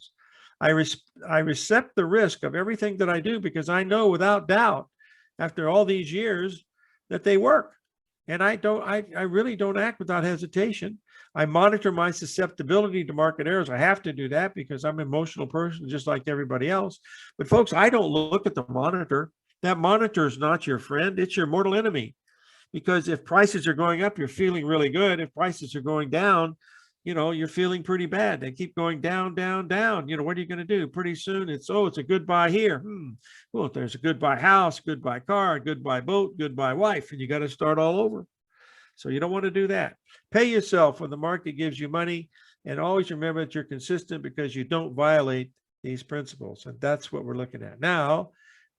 I accept the risk of everything that I do because I know without doubt, after all these years, that they work. And I really don't act without hesitation. I monitor my susceptibility to market errors. I have to do that because I'm an emotional person just like everybody else. But folks, I don't look at the monitor. That monitor is not your friend. It's your mortal enemy. Because if prices are going up, you're feeling really good. If prices are going down, you're feeling pretty bad. They keep going down, down, down. What are you going to do? Pretty soon it's a good buy here. Well, there's a good buy house, good buy car, good buy boat, good buy wife, and you got to start all over. So you don't want to do that. Pay yourself when the market gives you money, and always remember that you're consistent because you don't violate these principles. And that's what we're looking at. Now,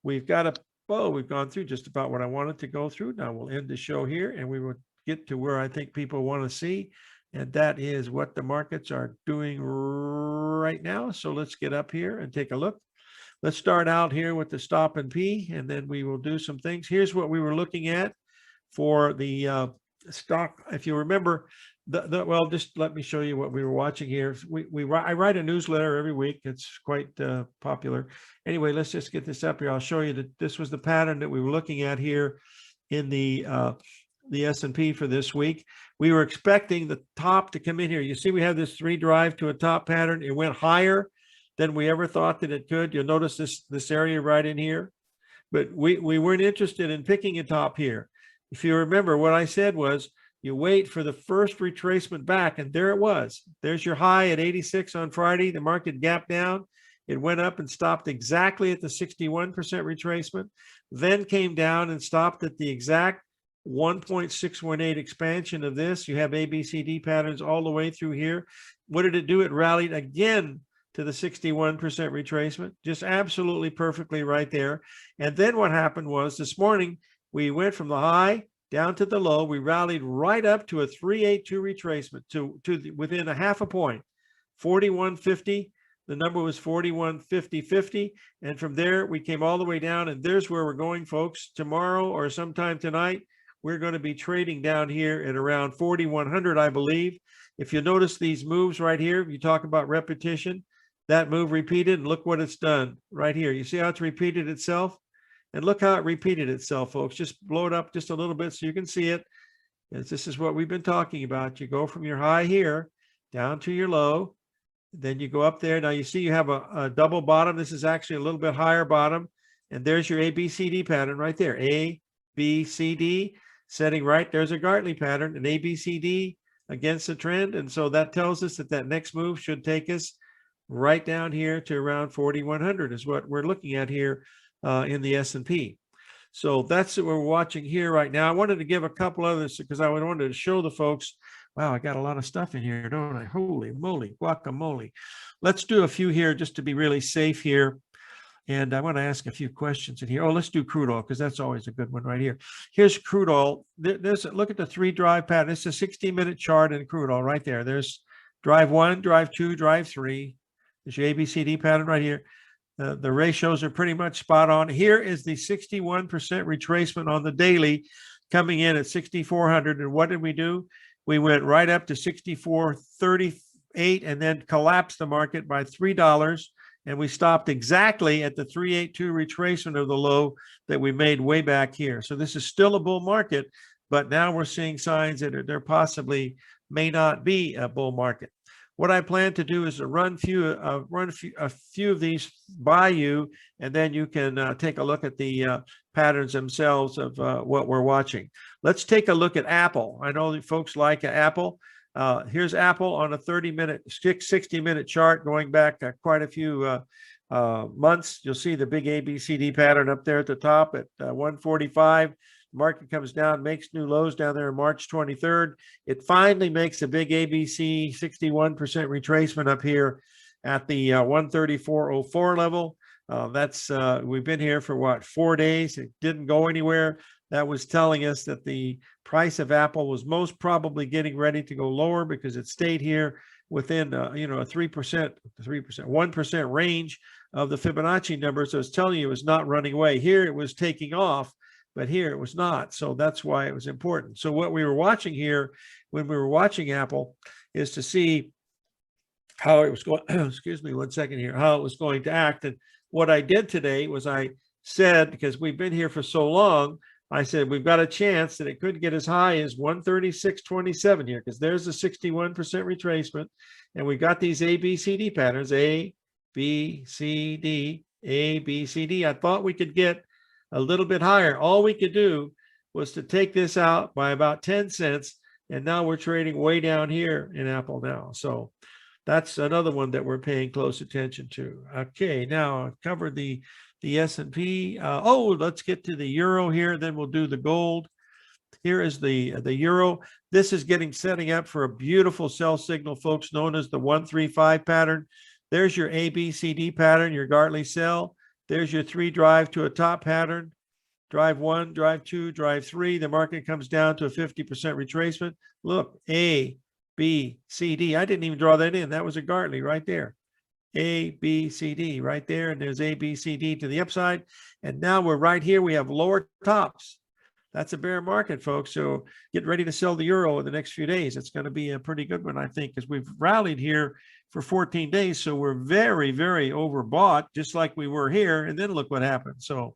we've gone through just about what I wanted to go through. Now we'll end the show here and we will get to where I think people want to see. And that is what the markets are doing right now. So let's get up here and take a look. Let's start out here with the stop and P, and then we will do some things. Here's what we were looking at for the stock. If you remember, well, just let me show you what we were watching here. I write a newsletter every week. It's quite popular. Anyway, let's just get this up here. I'll show you that this was the pattern that we were looking at here in the S&P for this week. We were expecting the top to come in here. You see, we have this 3 drive to a top pattern. It went higher than we ever thought that it could. You'll notice this area right in here, but we weren't interested in picking a top here. If you remember, what I said was you wait for the first retracement back, and there it was. There's your high at 86 on Friday. The market gapped down. It went up and stopped exactly at the 61% retracement, then came down and stopped at the exact 1.618 expansion of this. You have ABCD patterns all the way through here. What did it do? It rallied again to the 61% retracement, just absolutely perfectly right there. And then what happened was this morning, we went from the high down to the low. We rallied right up to a 382 retracement to within a half a point, 41.50. The number was 41.50.50. And from there, we came all the way down. And there's where we're going, folks. Tomorrow or sometime tonight, we're going to be trading down here at around 4,100, I believe. If you notice these moves right here, you talk about repetition, that move repeated, and look what it's done right here. You see how it's repeated itself? And look how it repeated itself, folks. Just blow it up just a little bit so you can see it. This is what we've been talking about. You go from your high here down to your low. Then you go up there. Now you see you have a double bottom. This is actually a little bit higher bottom. And there's your ABCD pattern right there. A, B, C, D, setting right. There's a Gartley pattern, an ABCD against the trend. And so that tells us that that next move should take us right down here to around 4,100 is what we're looking at here in the S&P. So that's what we're watching here right now. I wanted to give a couple others because I wanted to show the folks, wow, I got a lot of stuff in here, don't I? Holy moly, guacamole. Let's do a few here just to be really safe here. And I want to ask a few questions in here. Oh, let's do crude oil because that's always a good one right here. Here's crude oil. Look at the 3 drive pattern. It's a 60-minute chart in crude oil right there. There's drive 1, drive 2, drive 3. There's your ABCD pattern right here. The ratios are pretty much spot on. Here is the 61% retracement on the daily coming in at 6,400. And what did we do? We went right up to 64.38 and then collapsed the market by $3. And we stopped exactly at the 382 retracement of the low that we made way back here. So this is still a bull market, but now we're seeing signs that there possibly may not be a bull market. What I plan to do is to run a few of these by you, and then you can take a look at the patterns themselves of what we're watching. Let's take a look at Apple. I know that folks like Apple. Here's Apple on a 60-minute chart going back quite a few months. You'll see the big ABCD pattern up there at the top at 145. Market comes down, makes new lows down there on March 23rd. It finally makes a big ABC 61% retracement up here at the 134.04 level. We've been here for what, 4 days? It didn't go anywhere. That was telling us that the price of Apple was most probably getting ready to go lower because it stayed here within a 1% range of the Fibonacci numbers. So it's telling you it was not running away. Here it was taking off, but here it was not. So that's why it was important. So what we were watching here when we were watching Apple is to see how it was going, excuse me one second here, how it was going to act. And what I did today was I said, because we've been here for so long, I said, we've got a chance that it could get as high as 136.27 here, because there's a 61% retracement. And we got these A, B, C, D patterns, A, B, C, D, A, B, C, D. I thought we could get a little bit higher. All we could do was to take this out by about 10 cents. And now we're trading way down here in Apple now. So that's another one that we're paying close attention to. Okay, now I've covered the S&P. Let's get to the euro here, then we'll do the gold. Here is the euro. This is setting up for a beautiful sell signal, folks, known as the 135 pattern. There's your ABCD pattern, your Gartley sell. There's your 3 drive to a top pattern. Drive 1, drive 2, drive 3. The market comes down to a 50% retracement. Look, A, B, C, D. I didn't even draw that in. That was a Gartley right there. A, B, C, D right there. And there's A, B, C, D to the upside. And now we're right here. We have lower tops. That's a bear market, folks. So get ready to sell the euro in the next few days. It's going to be a pretty good one, I think, because we've rallied here for 14 days. So we're very, very overbought, just like we were here. And then look what happened. So,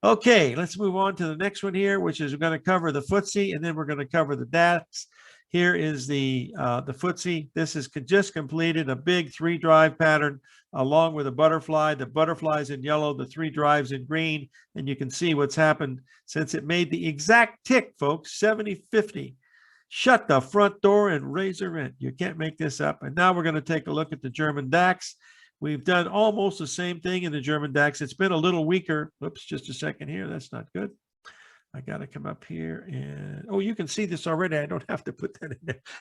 okay, let's move on to the next one here, which is we're going to cover the FTSE, and then we're going to cover the DAX. Here is the FTSE. This is just completed a big 3 drive pattern along with a butterfly. The butterfly's in yellow, the 3 drives in green, and you can see what's happened since it made the exact tick, folks, 70.50. Shut the front door and raise the rent. You can't make this up. And now we're going to take a look at the German DAX. We've done almost the same thing in the German DAX. It's been a little weaker. Oops, just a second here. That's not good. I got to come up here and, oh, you can see this already. I don't have to put that in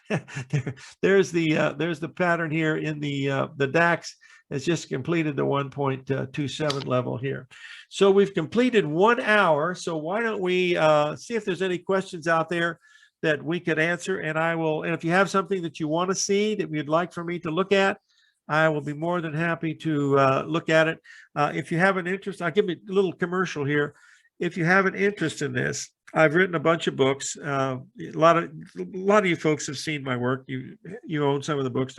there. there's the pattern here in the DAX. Has just completed the 1.27 level here. So we've completed 1 hour. So why don't we see if there's any questions out there that we could answer, and I will. And if you have something that you want to see that you'd like for me to look at, I will be more than happy to look at it. If you have an interest, I'll give you a little commercial here. If you have an interest in this, I've written a bunch of books. A lot of you folks have seen my work. You own some of the books.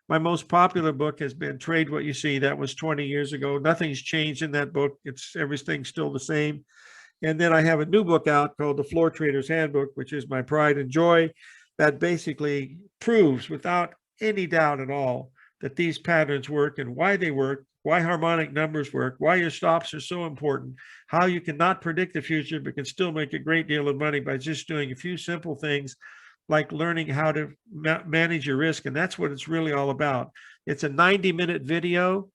My most popular book has been Trade What You See. That was 20 years ago. Nothing's changed in that book. Everything's still the same. And then I have a new book out called The Floor Trader's Handbook, which is my pride and joy. That basically proves without any doubt at all that these patterns work and why they work, why harmonic numbers work, why your stops are so important, how you cannot predict the future but can still make a great deal of money by just doing a few simple things like learning how to manage your risk. And that's what it's really all about. It's a 90-minute video,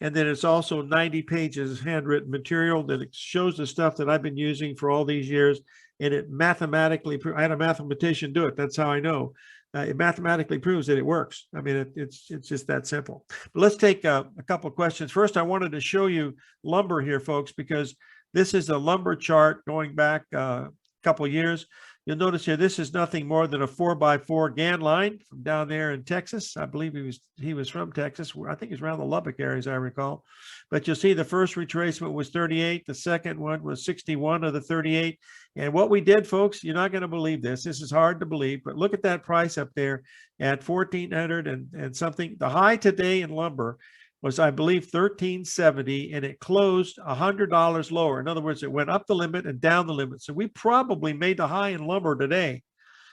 and then it's also 90 pages of handwritten material that shows the stuff that I've been using for all these years. And it mathematically, I had a mathematician do it. That's how I know. It mathematically proves that it works. I mean, it's just that simple. But let's take a couple of questions. First, I wanted to show you lumber here, folks, because this is a lumber chart going back a couple of years. You'll notice here, this is nothing more than a 4x4 Gann line from down there in Texas. I believe he was from Texas. I think he's around the Lubbock area, as I recall. But you'll see the first retracement was 38. The second one was 61 of the 38. And what we did, folks, you're not going to believe this. This is hard to believe, but look at that price up there at 1,400 and something. The high today in lumber was, I believe, 1,370, and it closed $100 lower. In other words, it went up the limit and down the limit. So we probably made the high in lumber today.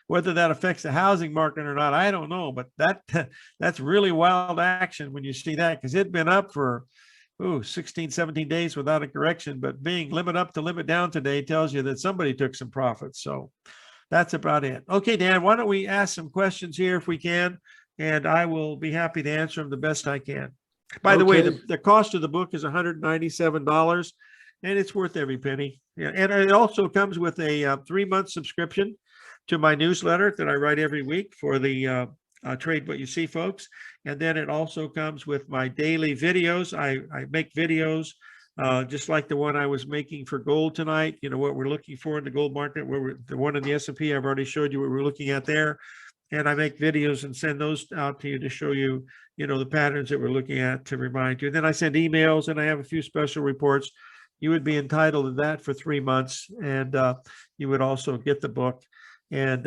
Whether that affects the housing market or not, I don't know. But that's really wild action when you see that, because it'd been up for 16, 17 days without a correction. But being limit up to limit down today tells you that somebody took some profits. So that's about it. Okay, Dan, why don't we ask some questions here if we can, and I will be happy to answer them the best I can. By the way, the cost of the book is $197, and it's worth every penny. Yeah, and it also comes with a 3-month subscription to my newsletter that I write every week for the Trade What You See folks. And then it also comes with my daily videos. I make videos just like the one I was making for gold tonight. You know, what we're looking for in the gold market, the one in the S&P, I've already showed you what we're looking at there. And I make videos and send those out to you to show you, the patterns that we're looking at, to remind you. And then I send emails, and I have a few special reports. You would be entitled to that for 3 months, and you would also get the book. And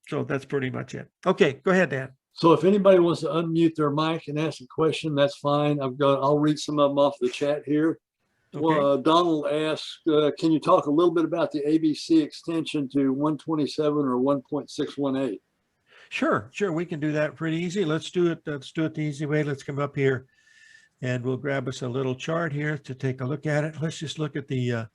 so that's pretty much it. Okay, go ahead, Dan. So if anybody wants to unmute their mic and ask a question, that's fine. I'll read some of them off the chat here. Well, Donald asked, can you talk a little bit about the ABC extension to 127 or 1.618? Sure. We can do that pretty easy. Let's do it the easy way. Let's come up here and we'll grab us a little chart here to take a look at it. Let's just look at the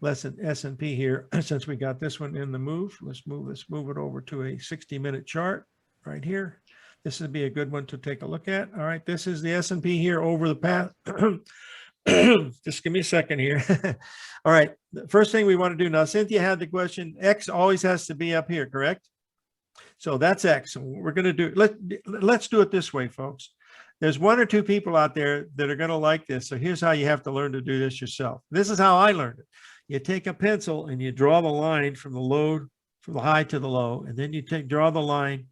S&P here. Since we got this one in the move, let's move it over to a 60-minute chart right here. This would be a good one to take a look at. All right, this is the S&P here over the past. Just give me a second here. All right, the first thing we want to do now, Cynthia had the question, X always has to be up here, correct? So that's X. So we're going to do, let's do it this way, folks. There's one or two people out there that are going to like this. So here's how you have to learn to do this yourself. This is how I learned it. You take a pencil and you draw the line from the low, from the high to the low, and then you draw the line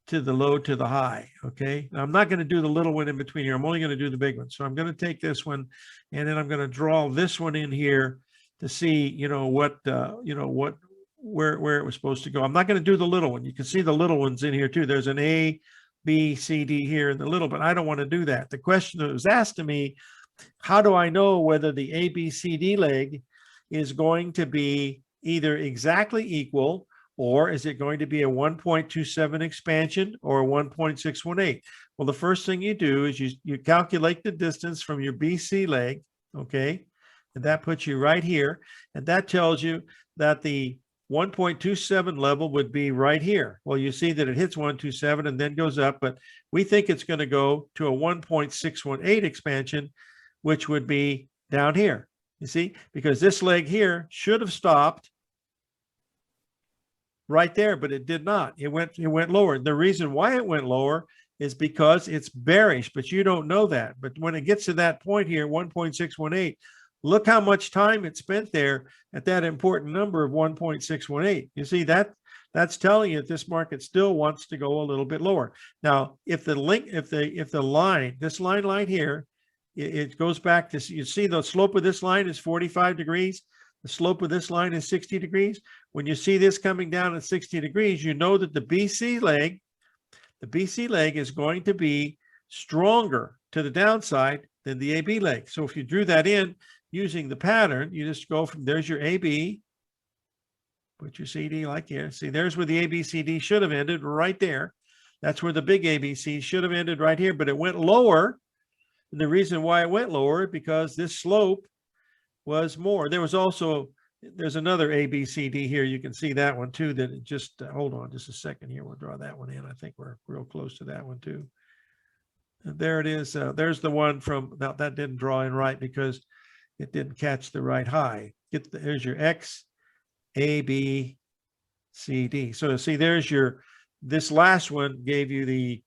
to the low to the high. Okay. Now I'm not going to do the little one in between here. I'm only going to do the big one. So I'm going to take this one and then I'm going to draw this one in here to see, where it was supposed to go. I'm not going to do the little one. You can see the little ones in here too. There's an A, B, C, D here in the little, but I don't want to do that. The question that was asked to me, how do I know whether the A, B, C, D leg is going to be either exactly equal, or is it going to be a 1.27 expansion or a 1.618? Well, the first thing you do is you calculate the distance from your BC leg, okay? And that puts you right here. And that tells you that the 1.27 level would be right here. Well, you see that it hits 127 and then goes up, but we think it's going to go to a 1.618 expansion, which would be down here. You see, because this leg here should have stopped right there, but it did not. It went lower. The reason why it went lower is because it's bearish, but you don't know that. But when it gets to that point here, 1.618, look how much time it spent there at that important number of 1.618. You see that's telling you that this market still wants to go a little bit lower. Now, if the line, this line here, it goes back to, you see the slope of this line is 45 degrees. The slope of this line is 60 degrees. When you see this coming down at 60 degrees, you know that the BC leg is going to be stronger to the downside than the AB leg. So if you drew that in using the pattern, you just go from, there's your AB, put your CD like here. See, there's where the ABCD should have ended right there. That's where the big ABC should have ended right here, but it went lower. And the reason why it went lower because this slope was more. There's another ABCD here. You can see that one too. That it just hold on just a second here. We'll draw that one in. I think we're real close to that one too. And there it is. There's the one from that didn't draw in right because it didn't catch the right high. There's your X, A, B, C, D. So see, this last one gave you the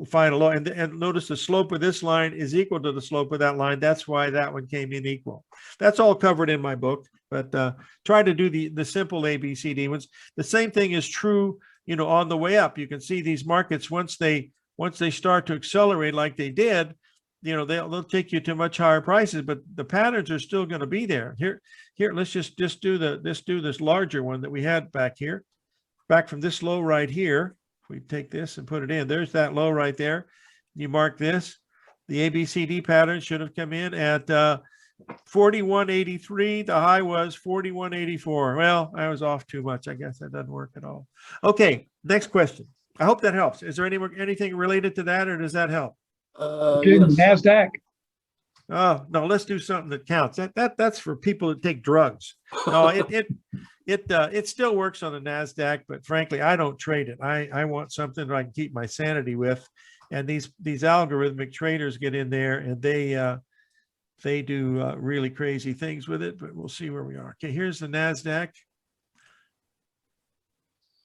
final low, and notice the slope of this line is equal to the slope of that line. That's why that one came in equal. That's all covered in my book, but try to do the simple ABCD ones. The same thing is true, on the way up. You can see these markets once they start to accelerate like they did, they'll take you to much higher prices, but the patterns are still going to be there. Here, let's just do this larger one that we had back here, back from this low right here. We take this and put it in. There's that low right there. You mark this. The ABCD pattern should have come in at 41.83. The high was 41.84. Well, I was off too much. I guess that doesn't work at all. Okay, next question. I hope that helps. Is there anything related to that, or does that help? Yes. NASDAQ. Oh no, let's do something that counts. That's for people that take drugs. No, it still works on the NASDAQ, but frankly, I don't trade it. I want something that I can keep my sanity with. And these algorithmic traders get in there and they do really crazy things with it, but we'll see where we are. Okay, here's the NASDAQ.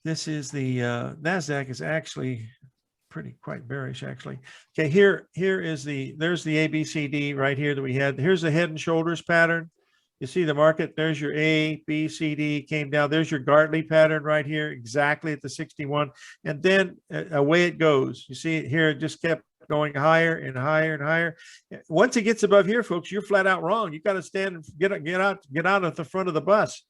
This is the NASDAQ is actually quite bearish actually. Okay, there's the ABCD right here that we had. Here's the head and shoulders pattern. You see the market, there's your A, B, C, D came down. There's your Gartley pattern right here, exactly at the 61. And then away it goes. You see it here, it just kept going higher and higher and higher. Once it gets above here, folks, you're flat out wrong. You got to stand and get out at the front of the bus.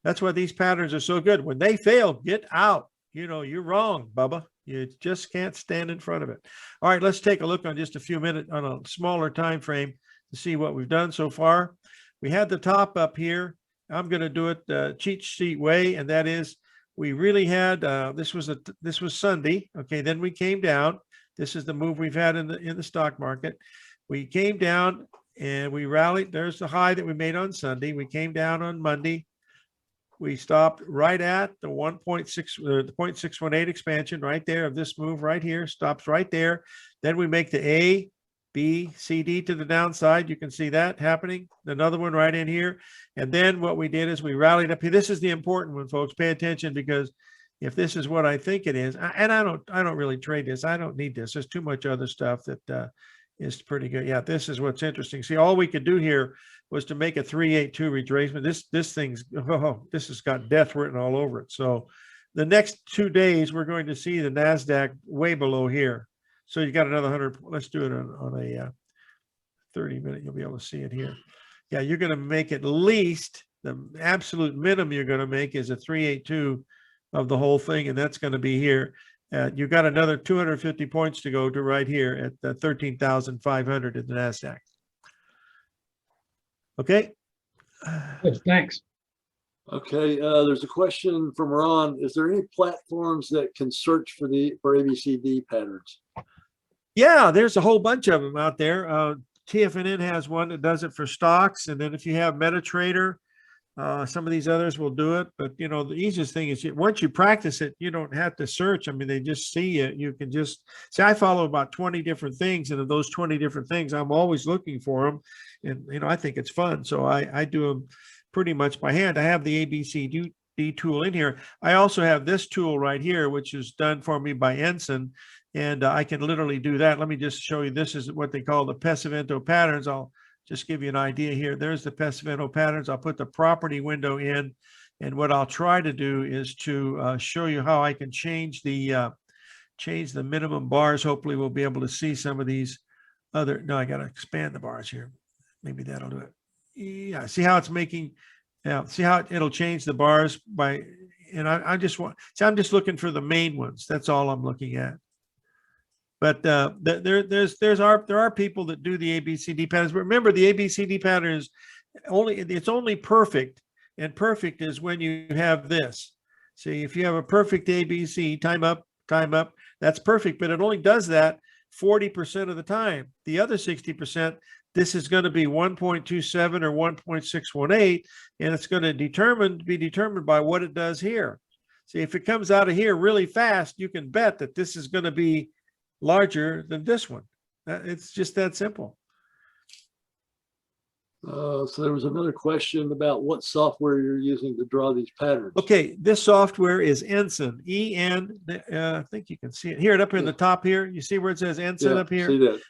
That's why these patterns are so good. When they fail, get out. You're wrong, Bubba. You just can't stand in front of it. All right, let's take a look on just a few minutes on a smaller time frame to see what we've done so far. We had the top up here. I'm going to do it the cheat sheet way, and that is we really had this was Sunday. Okay, then we came down. This is the move we've had in the stock market. We came down and we rallied. There's the high that we made on Sunday. We came down on Monday. We stopped right at the 0.618 expansion right there of this move right here, stops right there. Then we make the A, B, C, D to the downside. You can see that happening. Another one right in here. And then what we did is we rallied up here. This is the important one, folks. Pay attention, because if this is what I think it is, and I don't really trade this. I don't need this. There's too much other stuff that is pretty good. Yeah, this is what's interesting. See, all we could do here was to make a 382 retracement. This thing's, this has got death written all over it. So the next 2 days, we're going to see the NASDAQ way below here. So you got another 100. Let's do it on a 30-minute. You'll be able to see it here. Yeah, you're going to make at least the absolute minimum you're going to make is a 382 of the whole thing, and that's going to be here. You've got another 250 points to go to right here at 13,500 in the NASDAQ. Okay. Good, thanks. Okay, there's a question from Ron. Is there any platforms that can search for ABCD patterns? Yeah, there's a whole bunch of them out there. TFNN has one that does it for stocks, and then if you have MetaTrader, some of these others will do it. But you know, the easiest thing is once you practice it, you don't have to search. I mean, they just see it. You can just see. I follow about 20 different things, and of those 20 different things, I'm always looking for them, and you know, I think it's fun. So I do them pretty much by hand. I have the ABCD tool in here. I also have this tool right here, which is done for me by Ensign. And I can literally do that. Let me just show you. This is what they call the Pesavento patterns. I'll just give you an idea here. There's the Pesavento patterns. I'll put the property window in. And what I'll try to do is to show you how I can change the minimum bars. Hopefully we'll be able to see some of these other. No, I got to expand the bars here. Maybe that'll do it. Yeah, see how it's making. Yeah, see how it'll change the bars by. And I just want. See, I'm just looking for the main ones. That's all I'm looking at. But there are people that do the ABCD patterns. But remember, the ABCD pattern is only perfect, and perfect is when you have this. See, if you have a perfect ABC, time up, that's perfect. But it only does that 40% of the time. The other 60%, this is going to be 1.27 or 1.618, and it's going to be determined by what it does here. See, if it comes out of here really fast, you can bet that this is going to be larger than this one. It's just that simple. So there was another question about what software you're using to draw these patterns. Okay, this software is Ensign. I think you can see it here, up here in the top here. You see where it says Ensign up here? See that.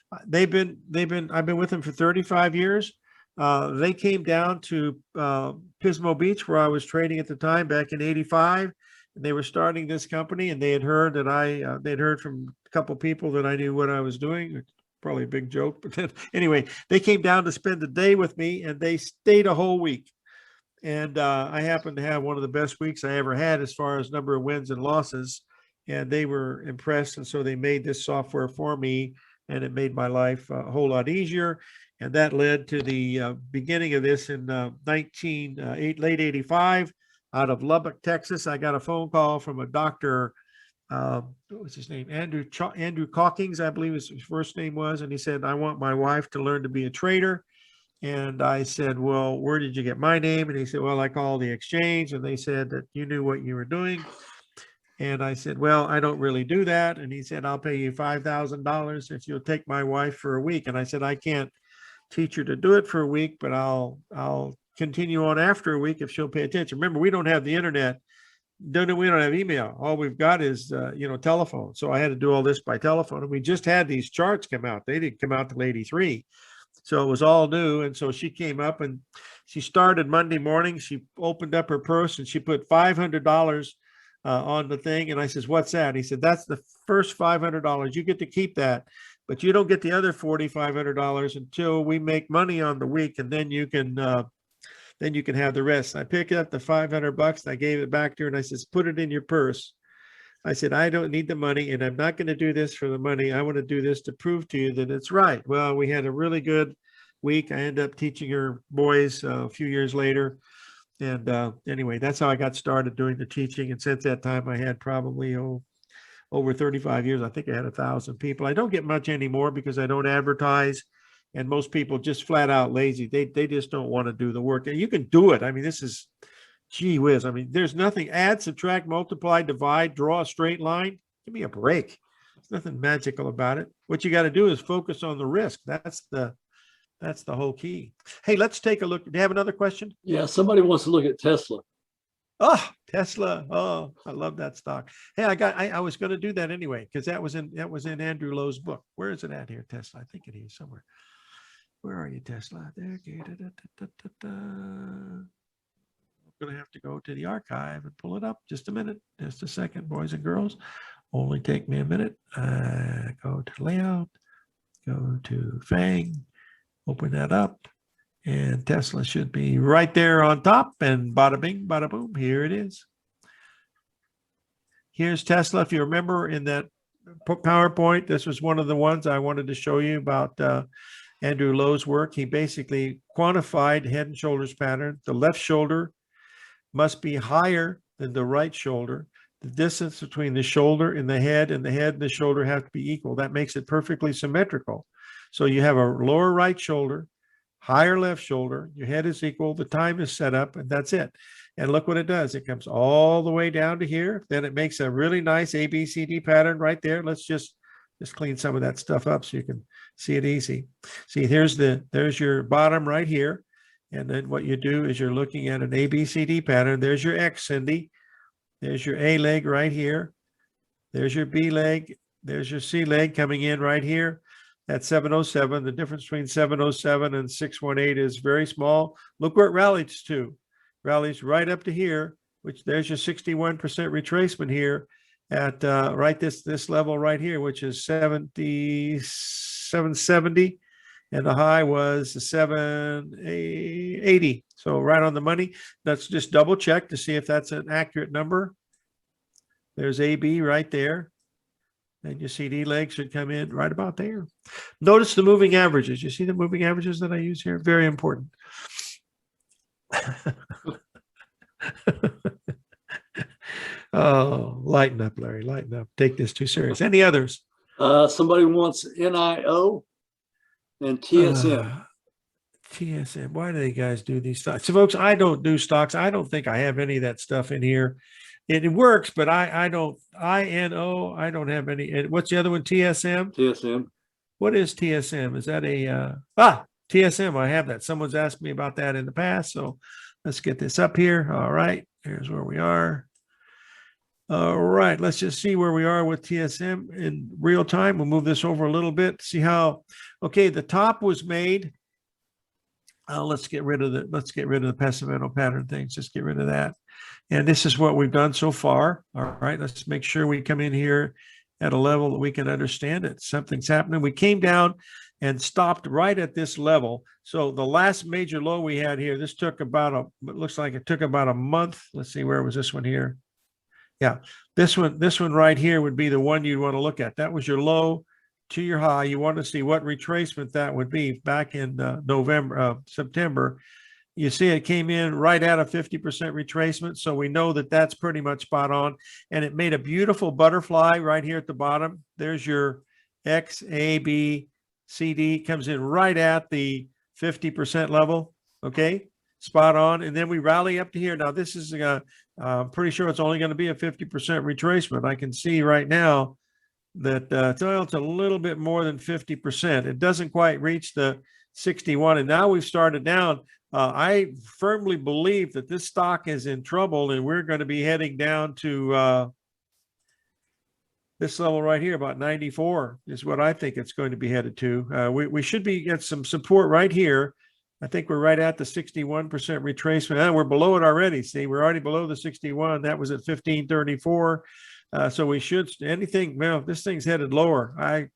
I've been with them for 35 years. They came down to Pismo Beach, where I was trading at the time back in '85. They were starting this company, and they had heard that they'd heard from a couple of people that I knew what I was doing. Probably a big joke, but then, anyway, they came down to spend the day with me, and they stayed a whole week. And I happened to have one of the best weeks I ever had as far as number of wins and losses, and they were impressed. And so they made this software for me, and it made my life a whole lot easier. And that led to the beginning of this in late '85. Out of Lubbock, Texas. I got a phone call from a doctor, what was his name? Andrew Calkins, I believe his first name was. And he said, I want my wife to learn to be a trader. And I said, well, where did you get my name? And he said, well, I called the exchange, and they said that you knew what you were doing. And I said, well, I don't really do that. And he said, I'll pay you $5,000 if you'll take my wife for a week. And I said, I can't teach her to do it for a week, but I'll continue on after a week if she'll pay attention. Remember, we don't have the internet. We don't have email. All we've got is, telephone. So I had to do all this by telephone. And we just had these charts come out. They didn't come out till '83. So it was all new. And so she came up and she started Monday morning. She opened up her purse and she put $500 on the thing. And I says, what's that? He said, that's the first $500. You get to keep that, but you don't get the other $4,500 until we make money on the week. And then you can have the rest. I picked up the $500. I gave it back to her and I says, put it in your purse. I said, I don't need the money, and I'm not going to do this for the money. I want to do this to prove to you that it's right. Well, we had a really good week. I ended up teaching her boys a few years later. And anyway, that's how I got started doing the teaching. And since that time, I had probably over 35 years. I think I had 1,000 people. I don't get much anymore because I don't advertise. And most people just flat out lazy. They just don't want to do the work. And you can do it. I mean, this is, gee whiz. I mean, there's nothing, add, subtract, multiply, divide, draw a straight line. Give me a break. There's nothing magical about it. What you got to do is focus on the risk. That's the whole key. Hey, let's take a look. Do you have another question? Yeah, somebody wants to look at Tesla. Oh, Tesla. Oh, I love that stock. Hey, I was going to do that anyway, because that was in Andrew Lowe's book. Where is it at here, Tesla? I think it is somewhere. Where are you, Tesla? There. I'm going to have to go to the archive and pull it up. Just a minute. Just a second, boys and girls. Only take me a minute. Go to layout. Go to Fang. Open that up. And Tesla should be right there on top. And bada bing, bada boom. Here it is. Here's Tesla. If you remember in that PowerPoint, this was one of the ones I wanted to show you about Andrew Lowe's work. He basically quantified head and shoulders pattern. The left shoulder must be higher than the right shoulder. The distance between the shoulder and the head and the shoulder have to be equal. That makes it perfectly symmetrical. So you have a lower right shoulder, higher left shoulder, your head is equal, the time is set up, and that's it. And look what it does. It comes all the way down to here. Then it makes a really nice ABCD pattern right there. Let's just clean some of that stuff up so you can see it easy. See, there's your bottom right here. And then what you do is you're looking at an ABCD pattern. There's your X, Cindy. There's your A leg right here. There's your B leg. There's your C leg coming in right here at 707. The difference between 707 and 618 is very small. Look where it rallies to. Rallies right up to here, which there's your 61% retracement here at right this level right here, which is 770. And the high was 780. So right on the money. Let's just double check to see if that's an accurate number. There's AB right there. And your CD leg should come in right about there. Notice the moving averages. You see the moving averages that I use here? Very important. Oh, lighten up, Larry. Lighten up. Take this too serious. Any others? Somebody wants NIO and TSM. TSM. Why do you guys do these stocks? So, folks, I don't do stocks. I don't think I have any of that stuff in here. It works, but I don't. INO. I don't have any. What's the other one? TSM. TSM. What is TSM? Is that a TSM? I have that. Someone's asked me about that in the past. So let's get this up here. All right. Here's where we are. All right. Let's just see where we are with TSM in real time. We'll move this over a little bit. See how. Okay, the top was made. Let's get rid of the Pesavento pattern things. Just get rid of that. And this is what we've done so far. All right. Let's make sure we come in here at a level that we can understand it. Something's happening. We came down and stopped right at this level. So the last major low we had here, this took about it looks like it took about a month. Let's see, where was this one here? Yeah, this one right here would be the one you'd want to look at. That was your low to your high. You want to see what retracement that would be back in September. You see it came in right at a 50% retracement. So we know that that's pretty much spot on. And it made a beautiful butterfly right here at the bottom. There's your X, A, B, C, D. Comes in right at the 50% level. Okay, spot on. And then we rally up to here. Now this is I'm pretty sure it's only going to be a 50% retracement. I can see right now that it's a little bit more than 50%. It doesn't quite reach the 61. And now we've started down. I firmly believe that this stock is in trouble and we're going to be heading down to this level right here, about 94 is what I think it's going to be headed to. We should be at some support right here. I think we're right at the 61% retracement. And we're below it already. See, we're already below the 61. That was at 1534. So we should anything. Well, this thing's headed lower.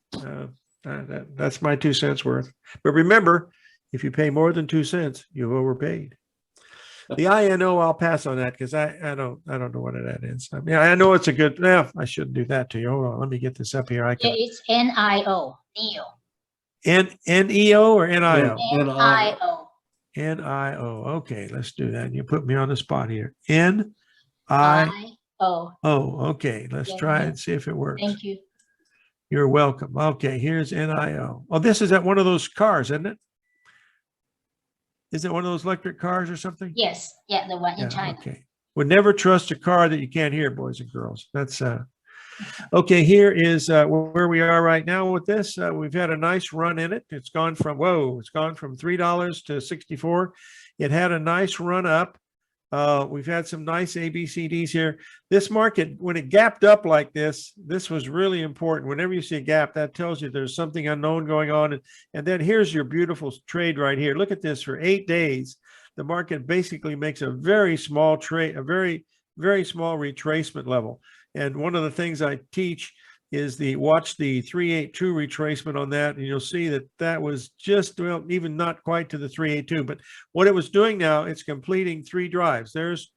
That's my 2 cents worth. But remember, if you pay more than 2 cents, you've overpaid. The INO, I'll pass on that because I don't know what that is. I mean, I know it's a good. I shouldn't do that to you. Hold on, let me get this up here. Yeah, it's NIO, NEO. N-E-O or N-I-O? NIO. N-I-O. Okay, let's do that. You put me on the spot here. N-I-O. IO. Okay, let's Yeah, try yeah. and see if it works. Thank you. You're welcome. Okay, here's N-I-O. Oh, this is at one of those cars, isn't it? Is it one of those electric cars or something? Yes, yeah, the one in Yeah, China. okay. Would never trust a car that you can't hear, boys and girls. That's okay. Here is where we are right now with this. We've had a nice run in it. It's gone from $3 to 64. It had a nice run up. We've had some nice ABCDs here. This market, when it gapped up like this was really important. Whenever you see a gap, that tells you there's something unknown going on. And then here's your beautiful trade right here. Look at this. For 8 days, the market basically makes a very small trade, a very, very small retracement level. And one of the things I teach is watch the 382 retracement on that, and you'll see that was just, well, even not quite to the 382, but what it was doing now, it's completing 3 drives. There's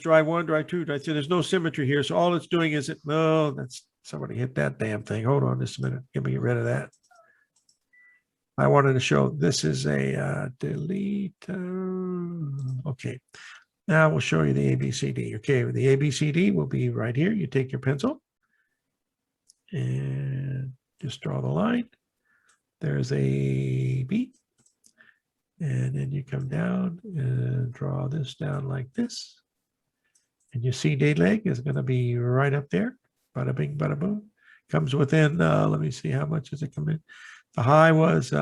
drive 1, drive 2, drive 3. There's no symmetry here, so all it's doing is that's somebody hit that damn thing. Hold on just a minute. Let me get rid of that. I wanted to show this is a delete. Okay, now we'll show you the ABCD. Okay, the ABCD will be right here. You take your pencil and just draw the line. There's a B, and then you come down and draw this down like this, and your C day leg is going to be right up there. Bada bing, bada boom. Comes within. Let me see, how much does it come in? The high was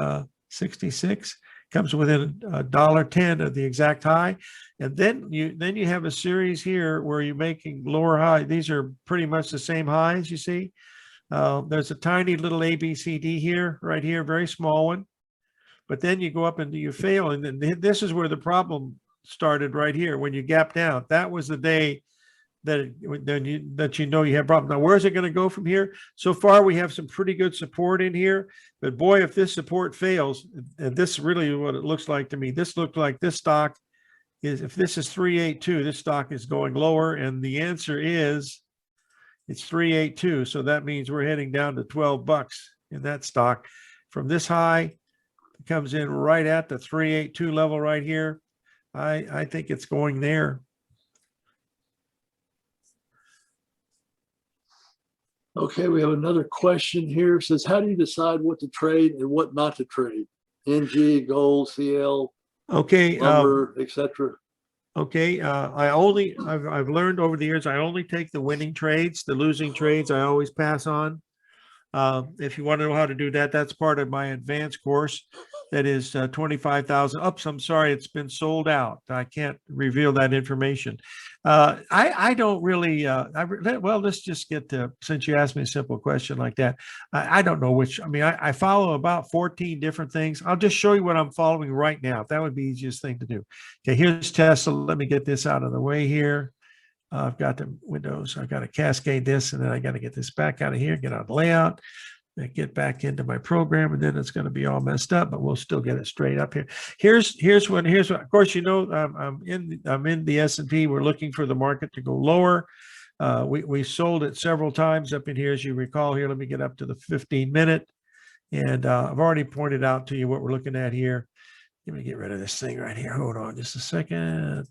66. Comes within $1.10 of the exact high, and then you have a series here where you're making lower high. These are pretty much the same highs. You see. There's a tiny little ABCD here, right here, very small one. But then you go up and you fail. And then this is where the problem started right here. When you gap down, that was the day that you know you have problems. Now, where's it going to go from here? So far, we have some pretty good support in here. But boy, if this support fails, and this is really what it looks like to me. This looked like this stock is, if this is 382, this stock is going lower. And the answer is, it's 382, so that means we're heading down to $12 in that stock. From this high, it comes in right at the 382 level right here. I think it's going there. Okay, we have another question here. It says, how do you decide what to trade and what not to trade? NG, gold, CL, Okay, lumber, etc. okay, I've learned over the years, I only take the winning trades. The losing trades I always pass on. If you want to know how to do that, that's part of my advanced course. That is 25,000 ups. I'm sorry, it's been sold out. I can't reveal that information. I don't really, well, let's just get to, since you asked me a simple question like that, I don't know which, I mean, I follow about 14 different things. I'll just show you what I'm following right now. That would be the easiest thing to do. Okay, here's Tesla. Let me get this out of the way here. I've got the windows. I've got to cascade this, and then I got to get this back out of here, get out of the layout, and get back into my program, and then it's going to be all messed up, but we'll still get it straight up here. Here's what, of course, you know, I'm in the S&P. We're looking for the market to go lower. We sold it several times up in here, as you recall here. Let me get up to the 15-minute, and I've already pointed out to you what we're looking at here. Let me get rid of this thing right here. Hold on just a second.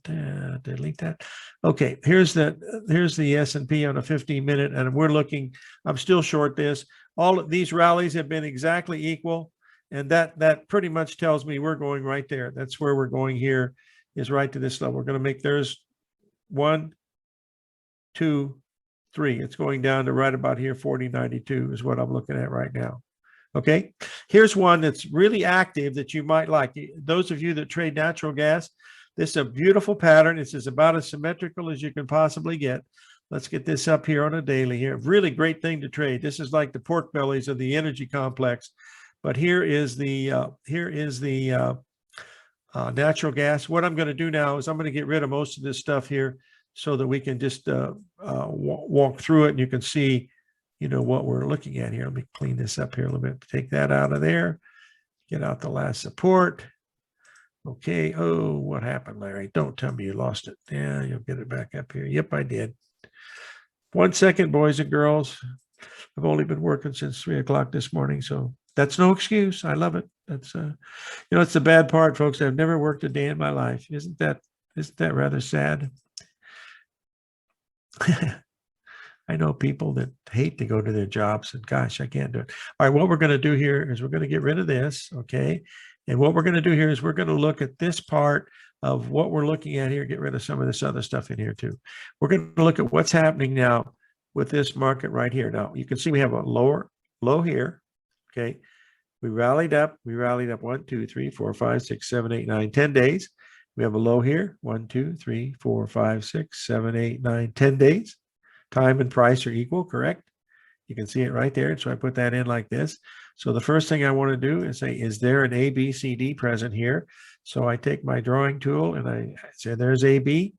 Delete that. Okay, here's the S&P on a 15-minute, and we're looking. I'm still short this. All of these rallies have been exactly equal, and that pretty much tells me we're going right there. That's where we're going here, is right to this level. We're going to make there's 1, 2, 3. It's going down to right about here. 40.92 is what I'm looking at right now. Okay, here's one that's really active that you might like. Those of you that trade natural gas, this is a beautiful pattern. This is about as symmetrical as you can possibly get. Let's get this up here on a daily here. Really great thing to trade. This is like the pork bellies of the energy complex. But here is the natural gas. What I'm going to do now is I'm going to get rid of most of this stuff here so that we can just walk through it, and you can see, you know, what we're looking at here. Let me clean this up here a little bit. Take that out of there. Get out the last support. Okay. Oh, what happened, Larry? Don't tell me you lost it. Yeah, you'll get it back up here. Yep, I did. 1 second, boys and girls. I've only been working since 3 o'clock this morning, so that's no excuse. I love it. That's it's the bad part, folks. I've never worked a day in my life. Isn't that rather sad? I know people that hate to go to their jobs and gosh, I can't do it. All right, what we're going to do here is we're going to get rid of this, okay? And what we're going to do here is we're going to look at this part of what we're looking at here, get rid of some of this other stuff in here too. We're going to look at what's happening now with this market right here. Now, you can see we have a low here, okay? We rallied up 1, 2, 3, 4, 5, 6, 7, 8, 9, 10 days. We have a low here, 1, 2, 3, 4, 5, 6, 7, 8, 9, 10 days. Time and price are equal, correct? You can see it right there. So I put that in like this. So the first thing I want to do is say, is there an A, B, C, D present here? So I take my drawing tool and I say, there's AB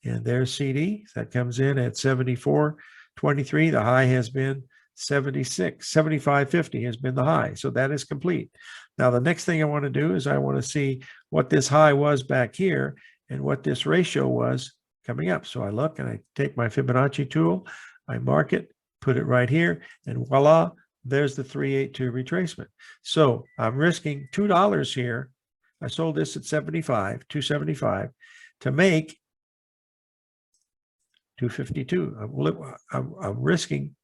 and there's CD. That comes in at 74.23. The high has been 75.50 has been the high. So that is complete. Now, the next thing I want to do is I want to see what this high was back here and what this ratio was coming up. So I look and I take my Fibonacci tool, I mark it, put it right here, and voila, there's the 382 retracement. So I'm risking $2 here. I sold this at 275 to make 252. I'm risking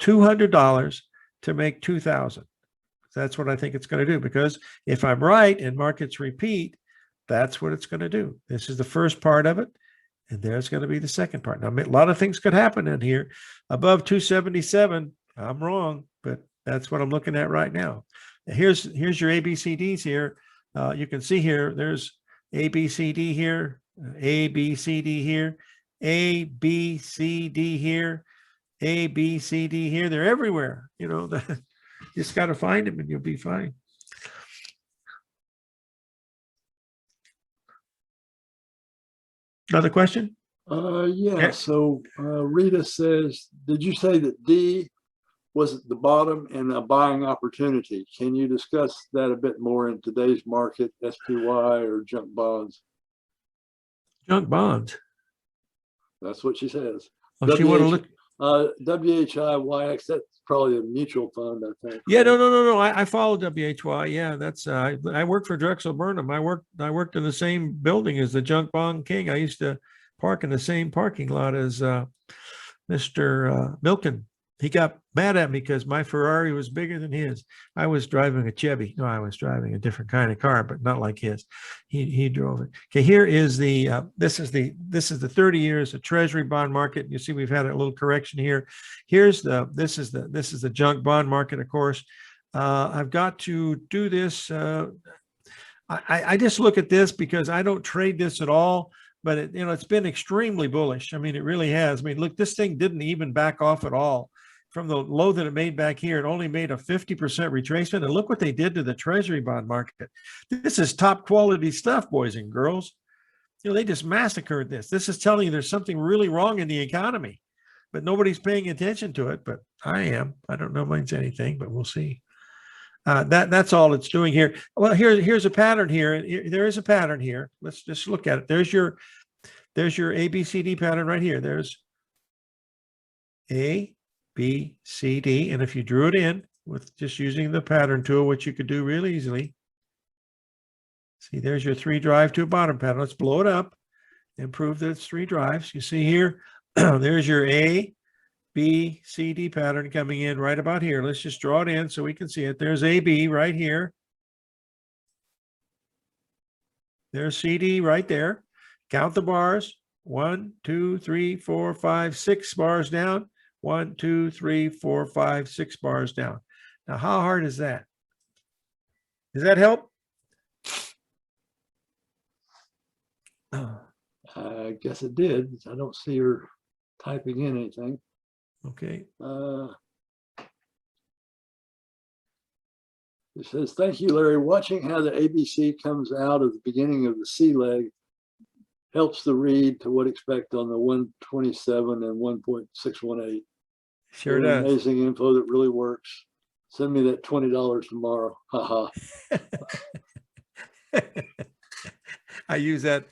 $200 to make 2,000. That's what I think it's going to do, because if I'm right and markets repeat, that's what it's going to do. This is the first part of it. And there's going to be the second part. Now, a lot of things could happen in here. Above 277, I'm wrong, but that's what I'm looking at right now. Here's your ABCDs here. You can see here, there's ABCD here, ABCD here, ABCD here, ABCD here. They're everywhere. You just got to find them and you'll be fine. Another question? Yeah. Yeah. So Rita says, did you say that D was at the bottom and a buying opportunity? Can you discuss that a bit more in today's market, SPY or junk bonds? Junk bonds. That's what she says. Oh, she want to look. WHIYX, that's probably a mutual fund, I think. Yeah, right? no. I follow WHY. Yeah, that's I worked for Drexel Burnham. I worked in the same building as the junk bond king. I used to park in the same parking lot as Mr. Milken. He got mad at me because my Ferrari was bigger than his. I was driving a Chevy. No, I was driving a different kind of car, but not like his. He drove it. Okay, here is the this is the 30 years of Treasury bond market. You see, we've had a little correction here. Here's this is the junk bond market. Of course, I've got to do this. I just look at this because I don't trade this at all. But it's been extremely bullish. I mean, it really has. I mean, look, this thing didn't even back off at all. From the low that it made back here, it only made a 50% retracement. And look what they did to the Treasury bond market. This is top quality stuff, boys and girls. They just massacred this. This is telling you there's something really wrong in the economy, but nobody's paying attention to it. But I am. I don't know if it means anything, but we'll see. That's all it's doing here. Well, here's a pattern here. There is a pattern here. Let's just look at it. There's your ABCD pattern right here. There's A, B, C, D. And if you drew it in with just using the pattern tool, which you could do really easily. See, there's your 3 drive to a bottom pattern. Let's blow it up and prove that it's 3 drives. You see here, there's your A, B, C, D pattern coming in right about here. Let's just draw it in so we can see it. There's AB right here. There's CD right there. Count the bars. 1, 2, 3, 4, 5, 6 bars down. 1, 2, 3, 4, 5, 6 bars down. Now, how hard is that? Does that help? I guess it did. I don't see her typing in anything. Okay. It says, thank you, Larry. Watching how the ABC comes out of the beginning of the C leg helps the read to what expect on the 127 and 1.618. Sure Really does. amazing info that really works. Send me that $20 tomorrow. Haha. I use that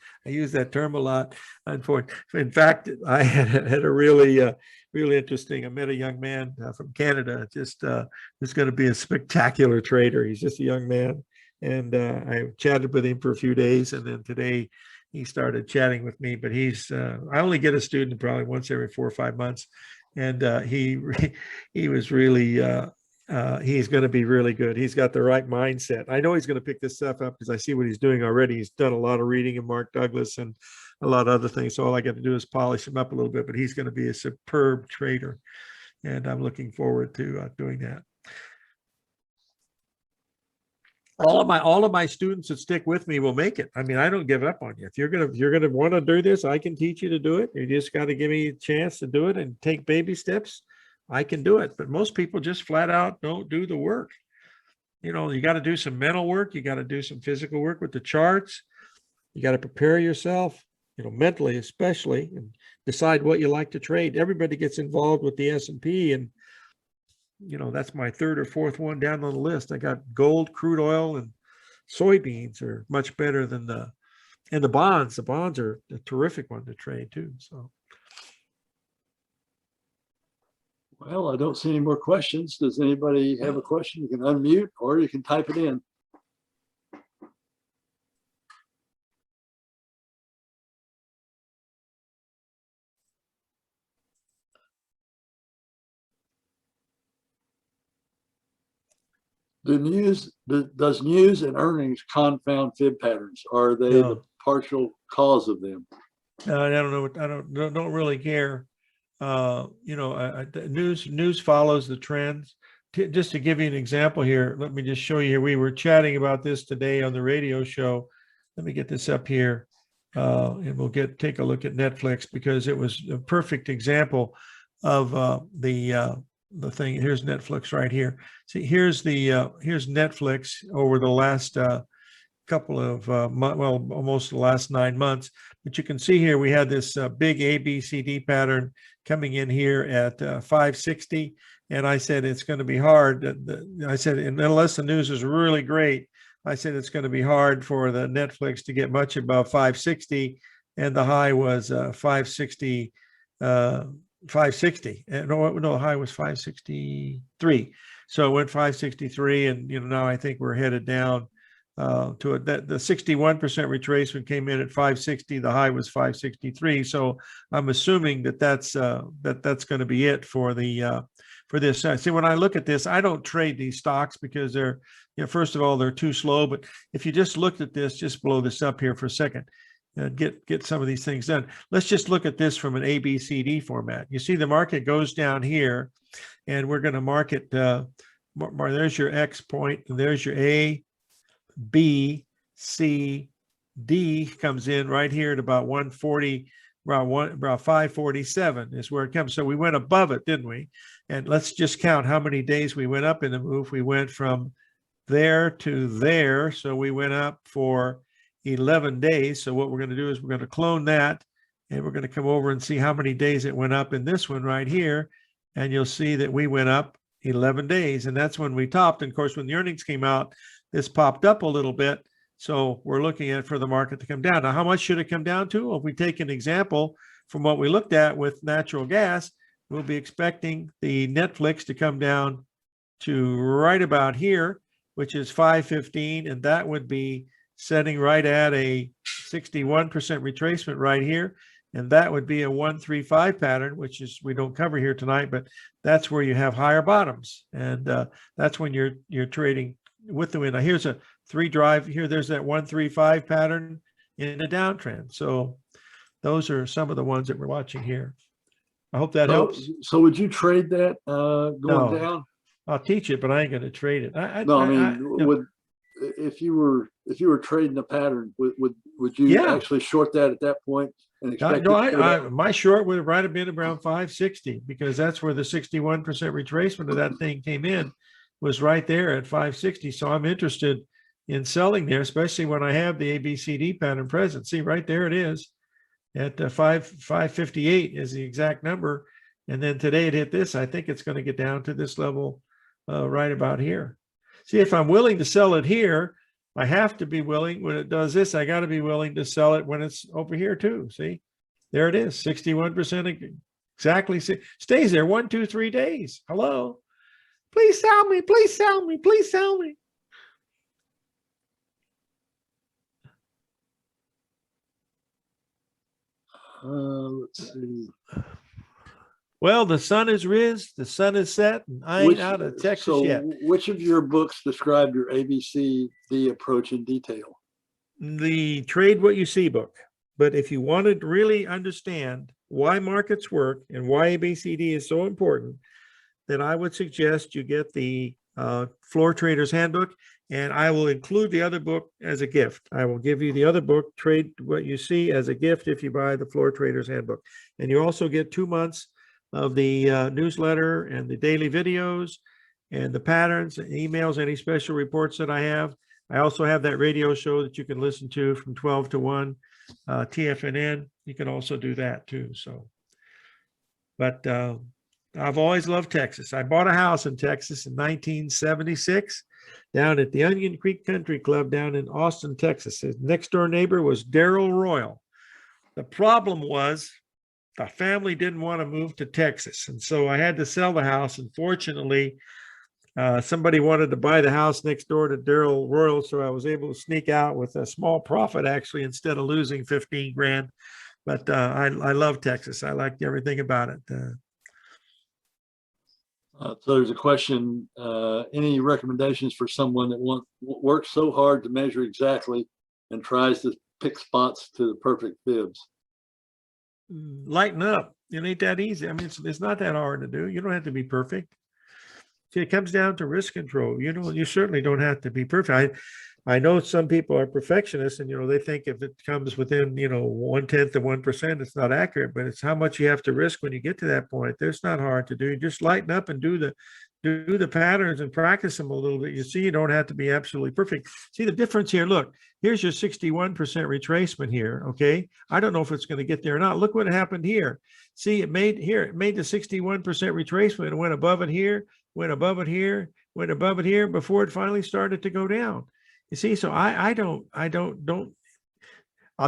term a lot. In fact, I had a really really interesting. I met a young man from Canada, just who's going to be a spectacular trader. He's just a young man. And I chatted with him for a few days. And then today he started chatting with me, but I only get a student probably once every 4 or 5 months. And he was really, he's going to be really good. He's got the right mindset. I know he's going to pick this stuff up because I see what he's doing already. He's done a lot of reading of Mark Douglas and a lot of other things. So all I got to do is polish him up a little bit, but he's going to be a superb trader. And I'm looking forward to doing that. All of my students that stick with me will make it. I mean, I don't give up on you. If you're gonna want to do this, I can teach you to do it. You just got to give me a chance to do it and take baby steps. I can do it. But most people just flat out don't do the work. You know, you got to do some mental work. You got to do some physical work with the charts. You got to prepare yourself, you know, mentally especially, and decide what you like to trade. Everybody gets involved with the S&P, and you know, that's my third or fourth one down on the list. I got gold, crude oil, and soybeans are much better than the bonds. The bonds are a terrific one to trade too. So, Well, I don't see any more questions. Does anybody have a question? You can unmute or you can type it in. Does news and earnings confound fib patterns? Are they No. the partial cause of them? I don't know. I don't really care. You know, news follows the trends. Just to give you an example here, let me just show you here. We were chatting about this today on the radio show. Let me get this up here, and we'll take a look at Netflix, because it was a perfect example of the thing. Here's Netflix right here. See, here's Netflix over the last couple of well, almost the last 9 months. But you can see here we had this big ABCD pattern coming in here at 560, and I said it's going to be hard. I said unless the news is really great, I said it's going to be hard for the Netflix to get much above 560, and the high was 560. 560. No, the high was 563. So it went 563, and you know, now I think we're headed down to it. That the 61% retracement came in at 560. The high was 563. So I'm assuming that's going to be it for the for this. See, when I look at this, I don't trade these stocks because they're, you know, first of all, they're too slow. But if you just looked at this, just blow this up here for a second. Get some of these things done. Let's just look at this from an ABCD format. You see the market goes down here, and we're going to mark it. There's your X point, and there's your A, B, C, D comes in right here at about 140, about 547 is where it comes. So we went above it, didn't we? And let's just count how many days we went up in the move. We went from there to there. So we went up for 11 days. So what we're going to do is we're going to clone that, and we're going to come over and see how many days it went up in this one right here. And you'll see that we went up 11 days, and that's when we topped. And of course, when the earnings came out, this popped up a little bit. So we're looking at for the market to come down. Now, how much should it come down to? Well, if we take an example from what we looked at with natural gas, we'll be expecting the Netflix to come down to right about here, which is 515, and that would be setting right at a 61% retracement right here. And that would be a 135 pattern, which is, we don't cover here tonight, but that's where you have higher bottoms. And that's when you're trading with the wind. Now here's a 3 drive here. There's that 135 pattern in a downtrend. So those are some of the ones that we're watching here. I hope that helps. So would you trade that going down? I'll teach it, but I ain't going to trade it. If you were trading a pattern, would you actually short that at that point and expect? My short would have been around 560, because that's where the 61% retracement of that thing came in, was right there at 560. So I'm interested in selling there, especially when I have the ABCD pattern present. See, right there it is at 558 is the exact number. And then today it hit this. I think it's going to get down to this level right about here. See, if I'm willing to sell it here, I have to be willing, when it does this, I got to be willing to sell it when it's over here too. See, there it is, 61%, exactly. Stays there 1, 2, 3 days. Hello. Please sell me. Please sell me. Please sell me. Let's see. Well, the sun is riz, the sun is set, and I ain't out of Texas so yet. which of your books describe your ABCD approach in detail? The Trade What You See book. But if you wanted to really understand why markets work and why ABCD is so important, then I would suggest you get the Floor Traders Handbook, and I will include the other book as a gift. I will give you the other book, Trade What You See, as a gift if you buy the Floor Traders Handbook. And you also get 2 months of the newsletter and the daily videos and the patterns, emails, any special reports that I have. I also have that radio show that you can listen to from 12 to 1, TFNN. You can also do that too. So, but I've always loved Texas. I bought a house in Texas in 1976 down at the Onion Creek Country Club down in Austin, Texas. His next door neighbor was Darrell Royal. The problem was the family didn't want to move to Texas. And so I had to sell the house. And fortunately, somebody wanted to buy the house next door to Darrell Royal. So I was able to sneak out with a small profit, actually, instead of losing 15 grand. But I love Texas. I liked everything about it. So there's a question, any recommendations for someone that works so hard to measure exactly and tries to pick spots to the perfect fibs? Lighten up. It ain't that easy. I mean, it's not that hard to do. You don't have to be perfect. See, it comes down to risk control. You certainly don't have to be perfect. I know some people are perfectionists and, they think if it comes within, 1/10 of 1%, it's not accurate, but it's how much you have to risk when you get to that point. That's not hard to do. You just lighten up and do the patterns and practice them a little bit. You see, you don't have to be absolutely perfect. See the difference here. Look, here's your 61% retracement here. Okay. I don't know if it's going to get there or not. Look what happened here. See, it made the 61% retracement and went above it here, went above it here, went above it here before it finally started to go down. You see, so I'll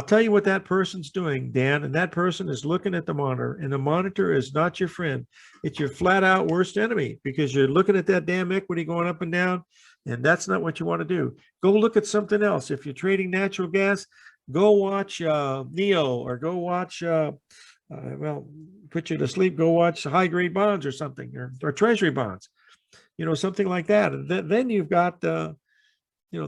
tell you what that person's doing, Dan, and that person is looking at the monitor, and the monitor is not your friend. It's your flat out worst enemy because you're looking at that damn equity going up and down, and that's not what you want to do. Go look at something else. If you're trading natural gas, go watch NEO or go watch, put you to sleep, go watch high grade bonds or something, or treasury bonds, something like that. And then you've got,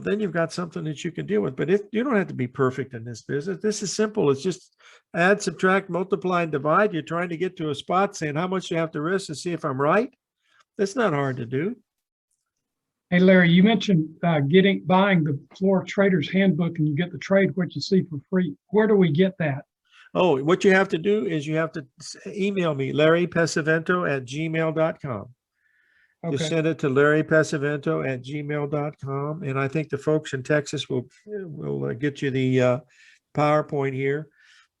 then you've got something that you can deal with. But you don't have to be perfect in this business. This is simple. It's just add, subtract, multiply, and divide. You're trying to get to a spot saying how much you have to risk to see if I'm right. That's not hard to do. Hey, Larry, you mentioned buying the Floor Traders Handbook and you get the Trade What You See for free. Where do we get that? Oh, what you have to do is you have to email me, larrypesavento@gmail.com. Okay. Just send it to larrypesavento@gmail.com. And I think the folks in Texas will get you the PowerPoint here.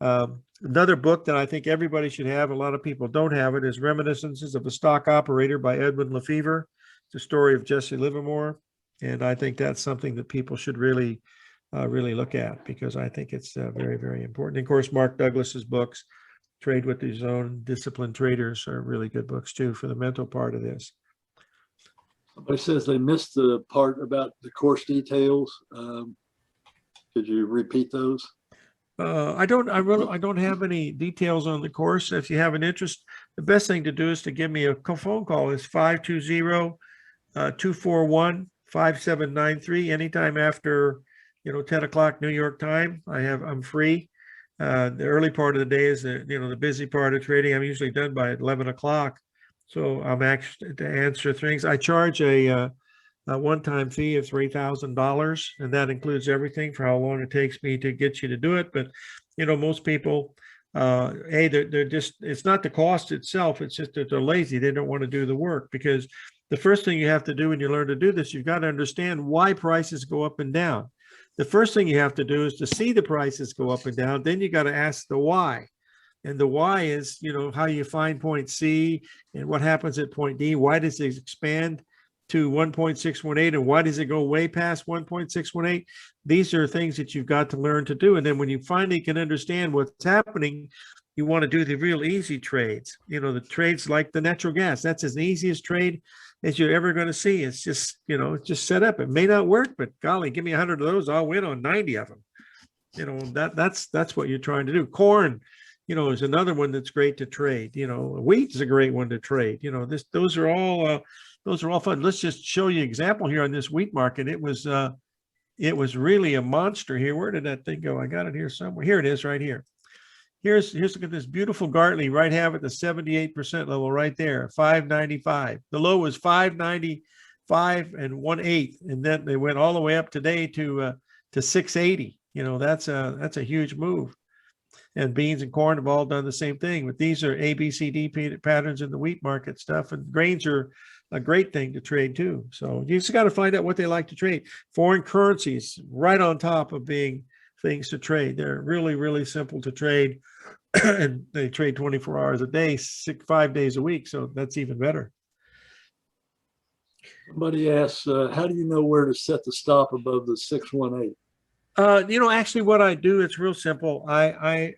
Another book that I think everybody should have, a lot of people don't have it, is Reminiscences of a Stock Operator by Edwin Lefevre. It's a story of Jesse Livermore. And I think that's something that people should really look at because I think it's very, very important. And of course, Mark Douglas's books, Trade with His Own, Disciplined Traders, are really good books too for the mental part of this. Somebody says they missed the part about the course details. Could you repeat those? I don't have any details on the course. If you have an interest, the best thing to do is to give me a phone call. It's 520-241-5793. Anytime after 10 o'clock New York time, I'm free. The early part of the day is the busy part of trading. I'm usually done by 11 o'clock. So I'm actually to answer things. I charge a one-time fee of $3,000, and that includes everything for how long it takes me to get you to do it. But most people, they're just, it's not the cost itself. It's just that they're lazy. They don't want to do the work because the first thing you have to do when you learn to do this, you've got to understand why prices go up and down. The first thing you have to do is to see the prices go up and down. Then you got to ask the why. And the why is, how you find point C and what happens at point D. Why does it expand to 1.618 and why does it go way past 1.618? These are things that you've got to learn to do. And then when you finally can understand what's happening, you want to do the real easy trades, you know, the trades like the natural gas. That's as easiest trade as you're ever going to see. It's just, you know, it's just set up. It may not work, but golly, give me 100 of those, I'll win on 90 of them. You know, that's what you're trying to do. Corn, you know, is another one that's great to trade. You know, wheat is a great one to trade. You know, those are all fun. Let's just show you an example here on this wheat market. It was really a monster here. Where did that thing go? I got it here somewhere. Here it is, right here. Here's look at this beautiful Gartley right have at the 78% level right there, 595. The low was 595 and 1/8, and then they went all the way up today to 680. You know, that's a huge move. And beans and corn have all done the same thing, but these are ABCD patterns in the wheat market stuff, and grains are a great thing to trade too. So you just got to find out what they like to trade. Foreign currencies right on top of being things to trade. They're really, really simple to trade, and they trade 24 hours a day, 5 days a week. So that's even better. Somebody asks, how do you know where to set the stop above the 618? You know, actually what I do, it's real simple. I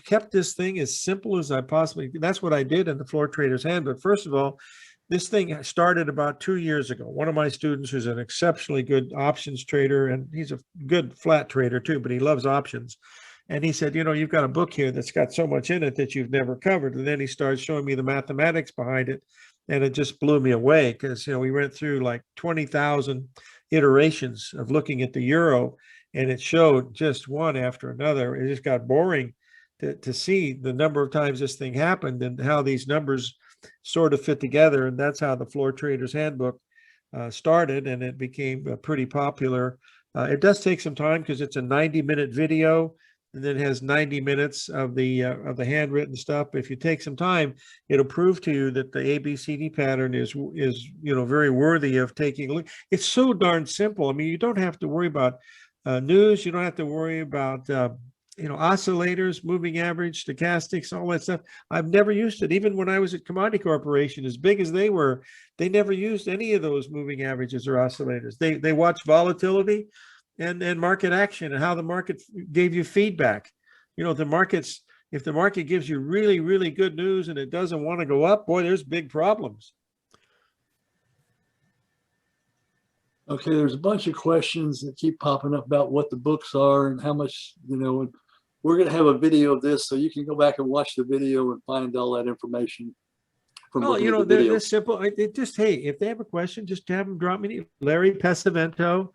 kept this thing as simple as I possibly, that's what I did in the Floor Trader's Handbook. First of all, this thing started about 2 years ago. One of my students who's an exceptionally good options trader, and he's a good flat trader too, but he loves options. And he said, you know, you've got a book here that's got so much in it that you've never covered. And then he started showing me the mathematics behind it. And it just blew me away because, you know, we went through like 20,000 iterations of looking at the euro, and it showed just one after another. It just got boring to see the number of times this thing happened and how these numbers sort of fit together. And that's how the Floor Trader's Handbook started, and it became pretty popular. It does take some time because it's a 90-minute video, and then it has 90 minutes of the handwritten stuff. But if you take some time, it'll prove to you that the ABCD pattern is you know, very worthy of taking a look. It's so darn simple. I mean, you don't have to worry about news. You don't have to worry about you know, oscillators, moving average, stochastics, all that stuff. I've never used it. Even when I was at Commodity Corporation, as big as they were, they never used any of those moving averages or oscillators. They watched volatility and market action and how the market gave you feedback. You know, if the market gives you really, really good news and it doesn't want to go up, boy, there's big problems. Okay, there's a bunch of questions that keep popping up about what the books are and how much, you know, and we're going to have a video of this, so you can go back and watch the video and find all that information from Oh, looking you at know, the video. they're simple. It just, hey, if they have a question, just have them drop me, Larry Pesavento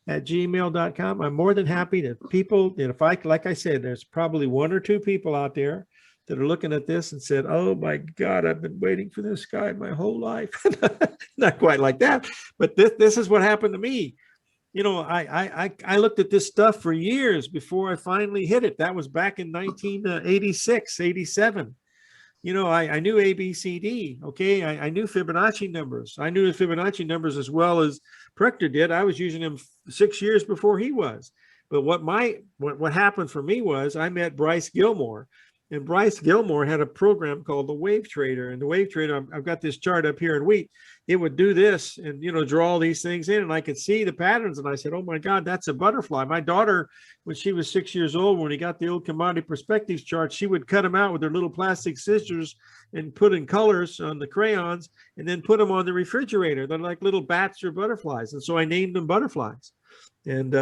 at gmail.com. I'm more than happy to people. And if like I said, there's probably 1 or 2 people out there that are looking at this and said, oh my God, I've been waiting for this guy my whole life. Not quite like that, but this is what happened to me. You know, I looked at this stuff for years before I finally hit it. That was back in 1986, 87. You know, I knew ABCD. Okay. I knew Fibonacci numbers. I knew the Fibonacci numbers as well as Proctor did. I was using them 6 years before he was. But what happened for me was I met Bryce Gilmore, and Bryce Gilmore had a program called the Wave Trader. And the Wave Trader, I've got this chart up here in wheat. It would do this and, you know, draw all these things in, and I could see the patterns. And I said, oh my God, that's a butterfly. My daughter, when she was 6 years old, when he got the old commodity perspectives chart, she would cut them out with her little plastic scissors and put in colors on the crayons and then put them on the refrigerator. They're like little bats or butterflies. And so I named them butterflies. And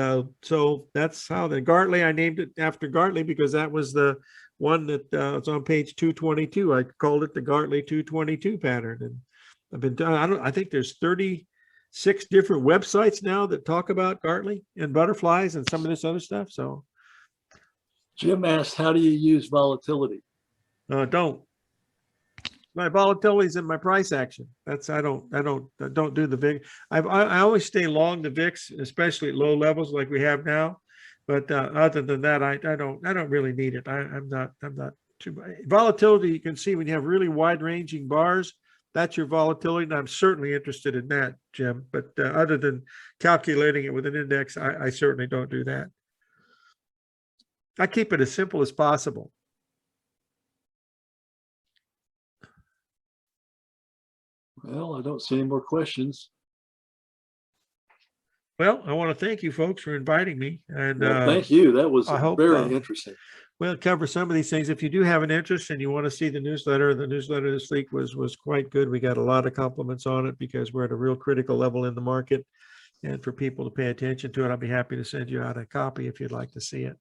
so that's how the Gartley, I named it after Gartley because that was the one that it's on page 222. I called it the Gartley 222 pattern. And I've been done. I think there's 36 different websites now that talk about Gartley and butterflies and some of this other stuff. So Jim asked, how do you use volatility? don't. My volatility is in my price action. That's I don't do the VIX. I always stay long the VIX, especially at low levels like we have now. But other than that, I don't really need it. I'm not too volatility. You can see when you have really wide ranging bars, that's your volatility. And I'm certainly interested in that, Jim. But other than calculating it with an index, I certainly don't do that. I keep it as simple as possible. Well, I don't see any more questions. Well, I want to thank you folks for inviting me. And Well, thank you. That was I hope, very interesting. We'll cover some of these things. If you do have an interest and you want to see the newsletter this week was quite good. We got a lot of compliments on it because we're at a real critical level in the market. And for people to pay attention to it, I'll be happy to send you out a copy if you'd like to see it.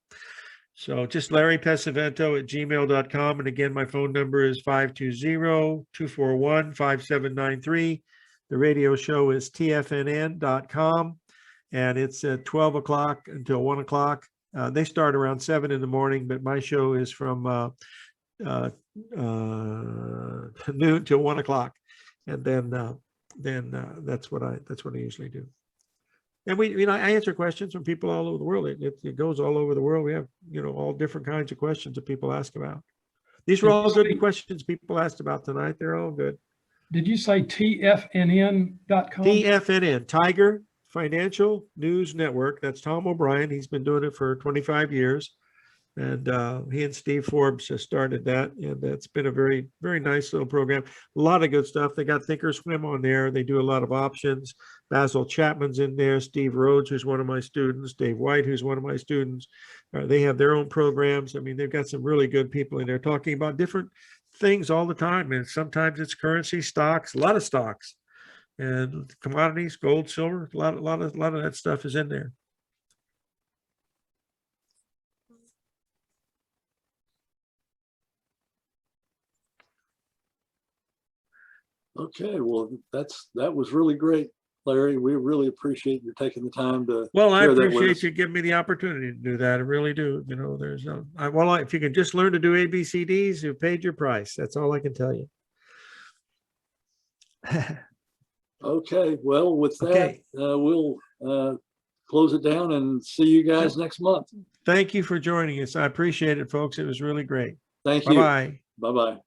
So just Larry Pesavento at gmail.com. And again, my phone number is 520-241-5793. The radio show is tfnn.com. And it's at 12 o'clock until 1 o'clock. They start around 7 in the morning, but my show is from noon till 1 o'clock. And then that's what I usually do. And I answer questions from people all over the world. It goes all over the world. We have, all different kinds of questions that people ask about. These were all good questions people asked about tonight. They're all good. Did you say tfnn.com? TFNN, Tiger Financial News Network. That's Tom O'Brien. He's been doing it for 25 years. And he and Steve Forbes has started that. And it's been a very, very nice little program. A lot of good stuff. They got Thinkorswim on there. They do a lot of options. Basil Chapman's in there. Steve Rhodes, who's one of my students. Dave White, who's one of my students. They have their own programs. I mean, they've got some really good people in there talking about different things all the time. And sometimes it's currency, stocks, a lot of stocks. And commodities, gold, silver, a lot of that stuff is in there. Okay, well, that was really great, Larry. We really appreciate you taking the time to. Well, I share that with appreciate us. you giving me the opportunity to do that. I really do. There's if you can just learn to do ABCDs, you've paid your price. That's all I can tell you. Okay, well, with that, Okay. we'll close it down and see you guys next month. Thank you for joining us. I appreciate it, folks. It was really great. Thank you. Bye-bye. Bye-bye.